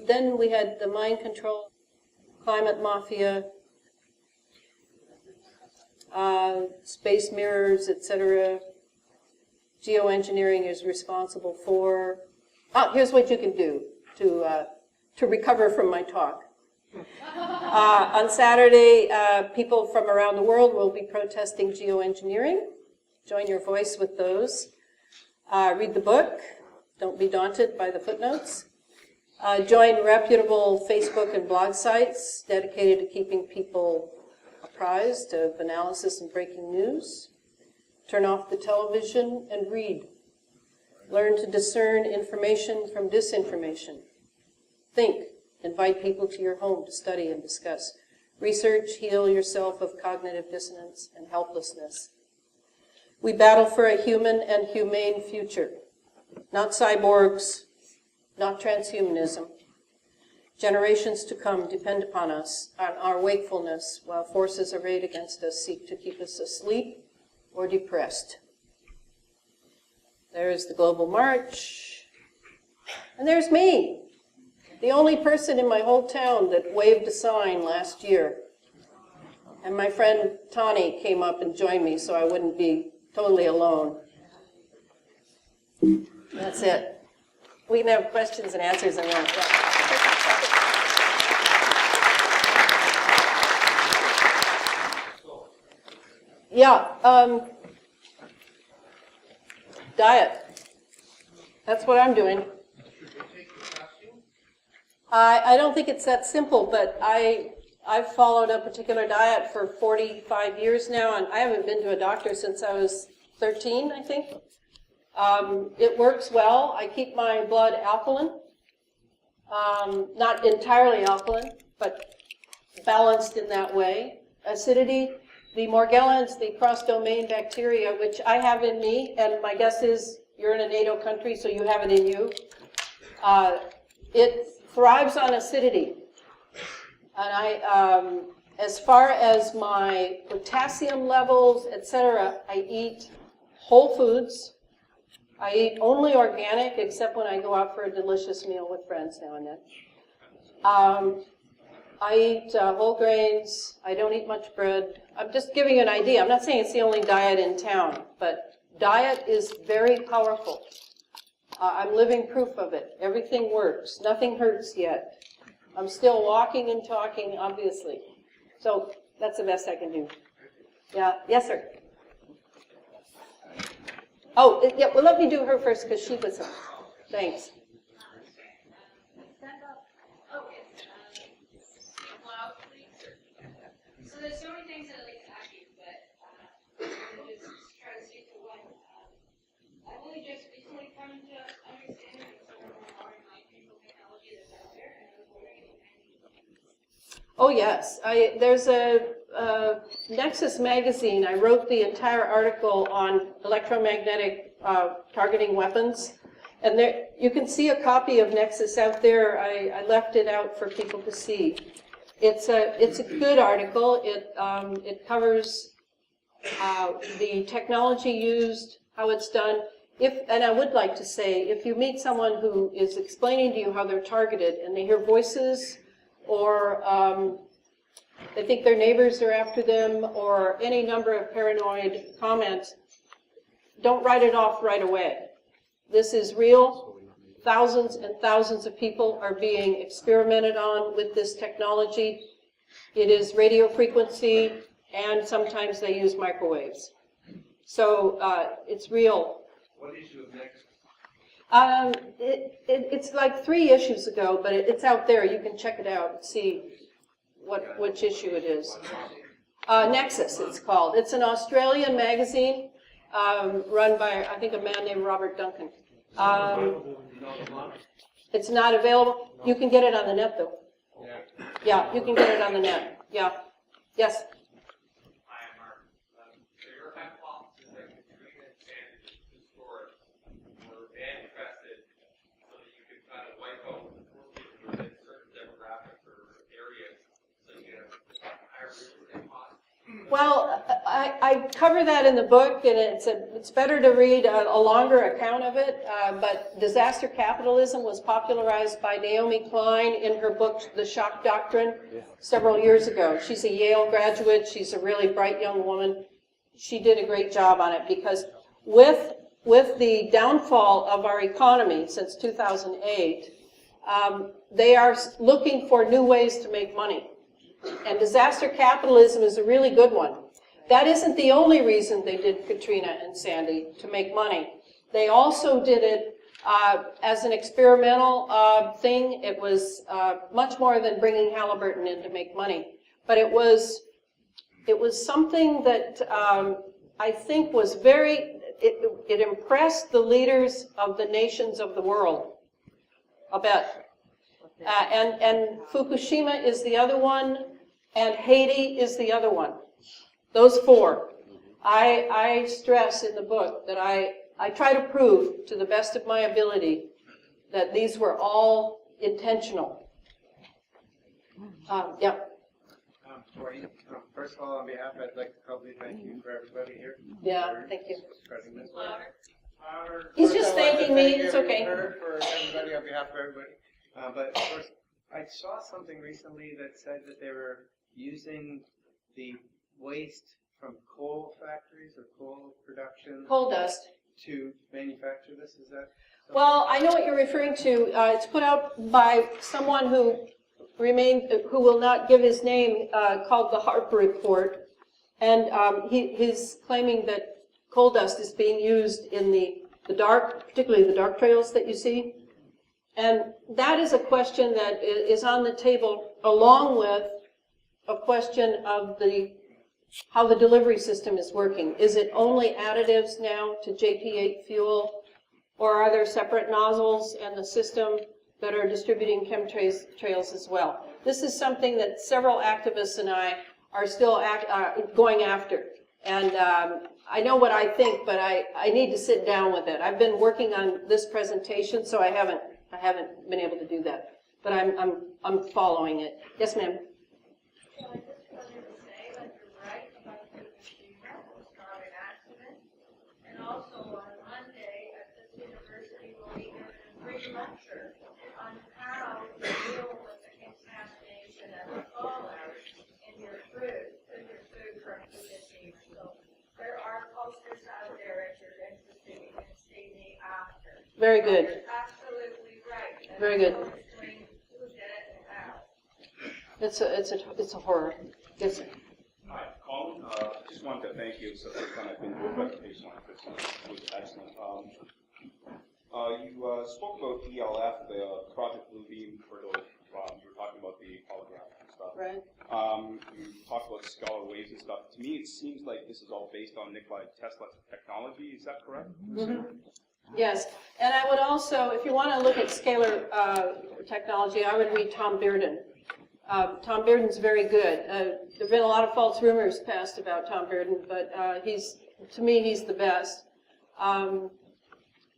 Then we had the mind control, climate mafia, space mirrors, etc. Geoengineering is responsible for. Here's what you can do to recover from my talk. On Saturday, people from around the world will be protesting geoengineering. Join your voice with those. Read the book. Don't be daunted by the footnotes. Join reputable Facebook and blog sites dedicated to keeping people apprised of analysis and breaking news. Turn off the television and read. Learn to discern information from disinformation. Think. Invite people to your home to study and discuss. Research, heal yourself of cognitive dissonance and helplessness. We battle for a human and humane future. Not cyborgs, not transhumanism. Generations to come depend upon us, on our wakefulness, while forces arrayed against us seek to keep us asleep or depressed. There's the Global March. And there's me. The only person in my whole town that waved a sign last year. And my friend Tani came up and joined me so I wouldn't be totally alone. That's it. We can have questions and answers and all. Yeah, diet. That's what I'm doing. I don't think it's that simple, but I've followed a particular diet for 45 years now, and I haven't been to a doctor since I was 13, I think. It works well. I keep my blood alkaline, not entirely alkaline, but balanced in that way. Acidity, the Morgellons, the cross-domain bacteria, which I have in me, and my guess is you're in a NATO country, so you have it in you. It thrives on acidity. And as far as my potassium levels, etc., I eat whole foods. I eat only organic, except when I go out for a delicious meal with friends now and then. I eat whole grains. I don't eat much bread. I'm just giving you an idea. I'm not saying it's the only diet in town, but diet is very powerful. I'm living proof of it. Everything works. Nothing hurts yet. I'm still walking and talking, obviously. So that's the best I can do. Yeah. Yes, sir. Oh, yeah. Well, let me do her first because she was. Thanks. So there's so many things that I'd like to ask you, but I'm going to just try to stick to one. I've only just recently come to understand some of the more mind-control technology that's out there, and I was wondering if Oh, yes. There's a Nexus magazine. I wrote the entire article on electromagnetic targeting weapons. And there, you can see a copy of Nexus out there. I left it out for people to see. It's a good article. It covers the technology used, how it's done. And I would like to say, if you meet someone who is explaining to you how they're targeted and they hear voices or they think their neighbors are after them or any number of paranoid comments, don't write it off right away. This is real. Thousands and thousands of people are being experimented on with this technology. It is radio frequency, and sometimes they use microwaves. So it's real. What issue of Nexus? It's like 3 issues ago, but it's out there. You can check it out and see which issue it is. Nexus, it's called. It's an Australian magazine run by, I think, a man named Robert Duncan. It's not available. You can get it on the net, though. Yeah, you can get it on the net. Yeah. Yes? Well, I cover that in the book, and it's better to read a longer account of it, but disaster capitalism was popularized by Naomi Klein in her book, The Shock Doctrine, several years ago. She's a Yale graduate. She's a really bright young woman. She did a great job on it because with the downfall of our economy since 2008, they are looking for new ways to make money. And disaster capitalism is a really good one. That isn't the only reason they did Katrina and Sandy, to make money. They also did it as an experimental thing. It was much more than bringing Halliburton in to make money. But it was something that I think was it impressed the leaders of the nations of the world a bit. And Fukushima is the other one, and Haiti is the other one. Those 4. I stress in the book that I try to prove to the best of my ability that these were all intentional. Yeah. First of all, on behalf, I'd like to publicly thank you for everybody here. Yeah, thank you. Spreading this. He's just thanking me. It's okay. For everybody, on behalf of everybody. But of course, I saw something recently that said that they were using the waste from coal factories or coal production. Coal dust. To manufacture this, is that? Well, I know what you're referring to. It's put out by someone who will not give his name, called the HAARP report. And he's claiming that coal dust is being used in the dark, particularly the dark trails that you see. And that is a question that is on the table, along with a question of how the delivery system is working. Is it only additives now to JP8 fuel, or are there separate nozzles and the system that are distributing chemtrails as well? This is something that several activists and I are still going after. And I know what I think, but I need to sit down with it. I've been working on this presentation, so I haven't I haven't been able to do that, but I'm following it. Yes, ma'am. So I just wanted to say that you're right about Fukushima, it was not an accident. And also on Monday at this university, we'll be giving a free lecture on how to deal with the contamination and the fallout in your food from Fukushima. So there are posters out there if you're interested, you can see me after. Very good. You're absolutely right. Very good. It's a horror. Yes, sir. Hi, Colin. Just wanted to thank you. It's the first time I've been to a presentation like this. It was excellent. You spoke about ELF, the Project Bluebeam, for those, you were talking about the holographic and stuff. Right. You talked about scalar waves and stuff. To me, it seems like this is all based on Nikola Tesla's technology. Is that correct? Mm-hmm. Yes, and I would also, if you want to look at scalar technology, I would read Tom Bearden. Tom Bearden's very good. There have been a lot of false rumors passed about Tom Bearden, but to me, he's the best.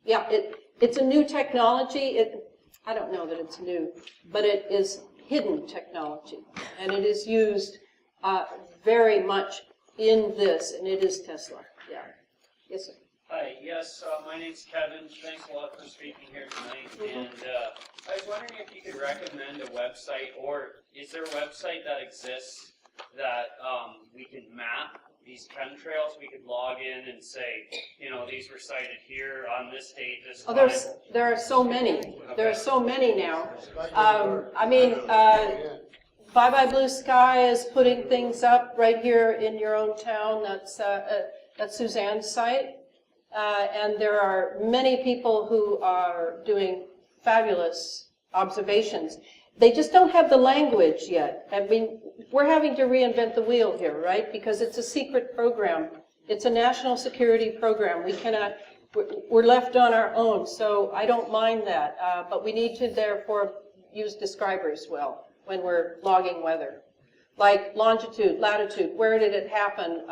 Yeah, it's a new technology. I don't know that it's new, but it is hidden technology, and it is used very much in this, and it is Tesla. Yeah. Yes, sir. Hi, yes, my name's Kevin. Thanks a lot for speaking here tonight. And I was wondering if you could recommend a website, or is there a website that exists that we can map these chemtrails? We could log in and say, you know, these were sighted here on this date, this time. There are so many. There are so many now. I mean, Bye Bye Blue Sky is putting things up right here in your own town. That's Suzanne's site. And there are many people who are doing fabulous observations. They just don't have the language yet. I mean, we're having to reinvent the wheel here, right? Because it's a secret program. It's a national security program. We're left on our own, so I don't mind that. But we need to, therefore, use describers well when we're logging weather. Like longitude, latitude, where did it happen?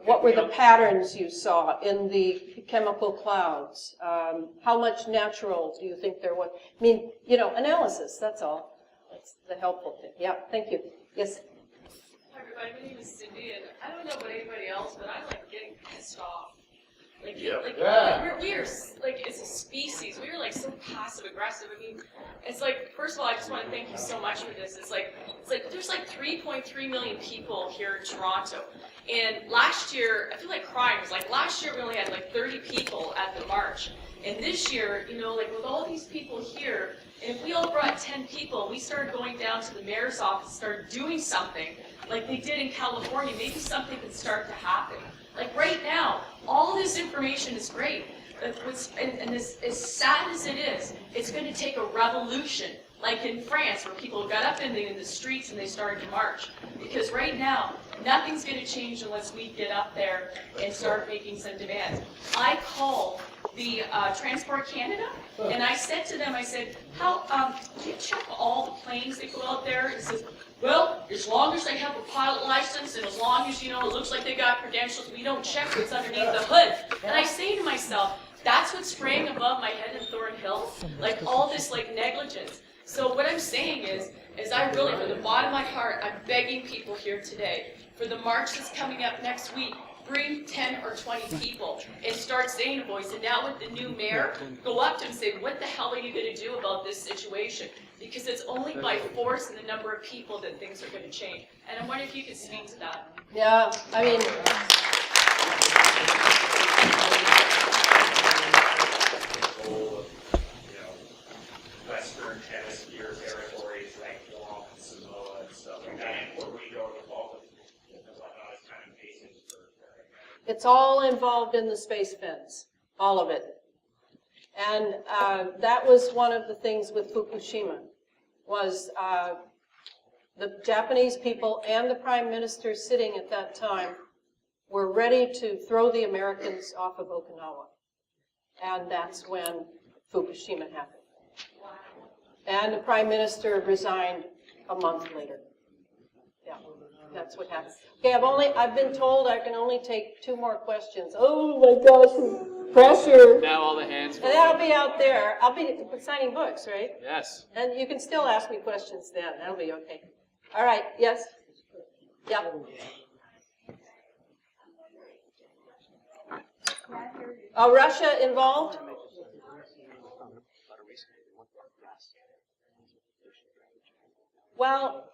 What were the patterns you saw in the chemical clouds? How much natural do you think there was? I mean, you know, analysis, that's all. That's the helpful thing. Yeah, thank you. Yes? Hi, everybody. My name is Cindy, and I don't know about anybody else, but I like getting pissed off. Like, we are, like, as a species, we are, like, so passive-aggressive. I mean, it's like, first of all, I just want to thank you so much for this. It's like there's, like, 3.3 million people here in Toronto. And last year, I feel like crying. It was like, last year we only had, like, 30 people at the march. And this year, you know, like, with all these people here, and if we all brought 10 people, we started going down to the mayor's office, started doing something like they did in California, maybe something could start to happen. Like right now, all this information is great, and as sad as it is, it's going to take a revolution, like in France, where people got up in the streets and they started to march. Because right now, nothing's going to change unless we get up there and start making some demands. I called the Transport Canada, and I said to them, I said, how, do you check all the planes that go out there? It says, well, as long as they have a pilot license and as long as, you know, it looks like they got credentials, we don't check what's underneath the hood. And I say to myself, that's what's spraying above my head in Thornhill, like all this like negligence. So what I'm saying is I really, from the bottom of my heart, I'm begging people here today, for the march that's coming up next week, bring 10 or 20 people and start saying to boys, and now with the new mayor, go up to him and say, what the hell are you going to do about this situation? Because it's only by force and the number of people that things are going to change. And I'm wondering if you could speak to that. Yeah, I mean... Western Hemisphere territories like Guam and Samoa and stuff like that, and Puerto Rico and all and whatnot is kind of basis for. It's all involved in the space fence, all of it. And that was one of the things with Fukushima, was the Japanese people and the Prime Minister sitting at that time were ready to throw the Americans off of Okinawa. And that's when Fukushima happened. And the Prime Minister resigned a month later. Yeah, that's what happened. Okay, I've been told I can only take 2 more questions. Oh my gosh. Pressure. Now all the hands. And I'll be out there. I'll be signing books, right? Yes. And you can still ask me questions then. That'll be okay. All right. Yes? Yeah. Russia involved? Well,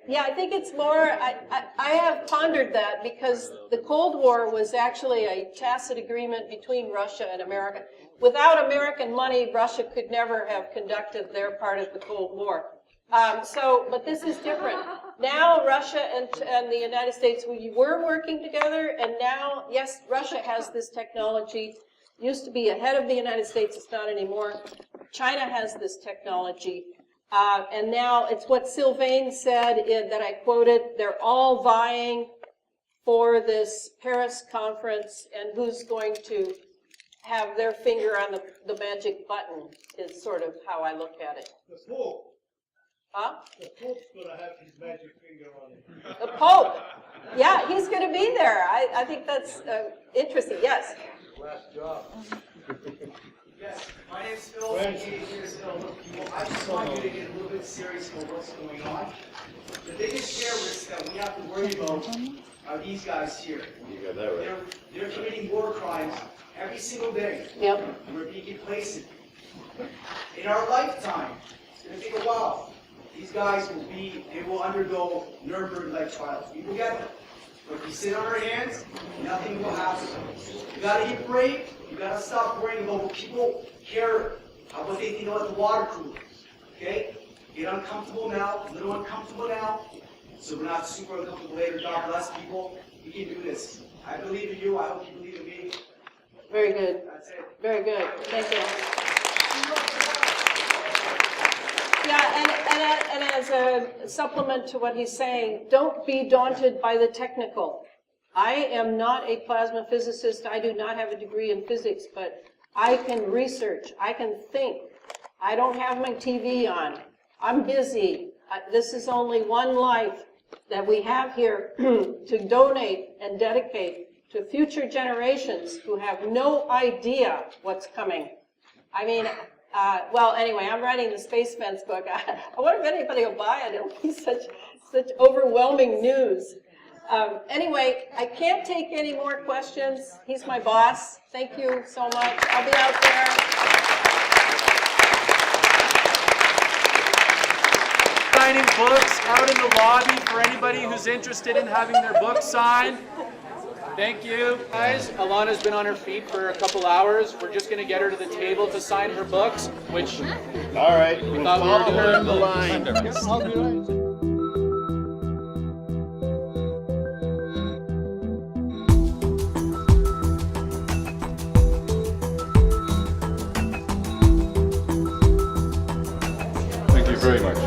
yeah, I think it's more, I have pondered that because the Cold War was actually a tacit agreement between Russia and America. Without American money, Russia could never have conducted their part of the Cold War. But this is different. Now Russia and the United States, we were working together, and now, yes, Russia has this technology. Used to be ahead of the United States, it's not anymore. China has this technology. And now it's what Sylvain said that I quoted, they're all vying for this Paris conference, and who's going to have their finger on the magic button is sort of how I look at it. The Pope. Huh? The Pope's going to have his magic finger on it. The Pope. Yeah, he's going to be there. I think that's interesting. Yes? Last job. Yes, my name's Phil. I'm 88 years old. I just want you to get a little bit serious about what's going on. The biggest terrorists that we have to worry about are these guys here. You got that right. They're committing war crimes every single day. Yep. And we're being complacent. In our lifetime, it's going to take a while. These guys will undergo Nuremberg-like trials. We will get them. But if we sit on our hands, nothing will happen. You got to get brave. You got to stop worrying about what people care about, what they think about the water cooler. Okay? Get uncomfortable now, a little uncomfortable now, so we're not super uncomfortable later. God bless people. We can do this. I believe in you. I hope you believe in me. Very good. That's it. Very good. Thank you. Yeah, and as a supplement to what he's saying, don't be daunted by the technical. I am not a plasma physicist. I do not have a degree in physics, but I can research. I can think. I don't have my TV on. I'm busy. This is only one life that we have here to donate and dedicate to future generations who have no idea what's coming. I mean, well, anyway, I'm writing the Space Fence book. I wonder if anybody will buy it. It'll be such overwhelming news. Anyway, I can't take any more questions. He's my boss. Thank you so much. I'll be out there. Signing books out in the lobby for anybody who's interested in having their books signed. Thank you. Guys, Elana's been on her feet for a couple hours. We're just going to get her to the table to sign her books, which... All right, we we'll thought we were follow her doing in the line. I'll be right. Thank you very much.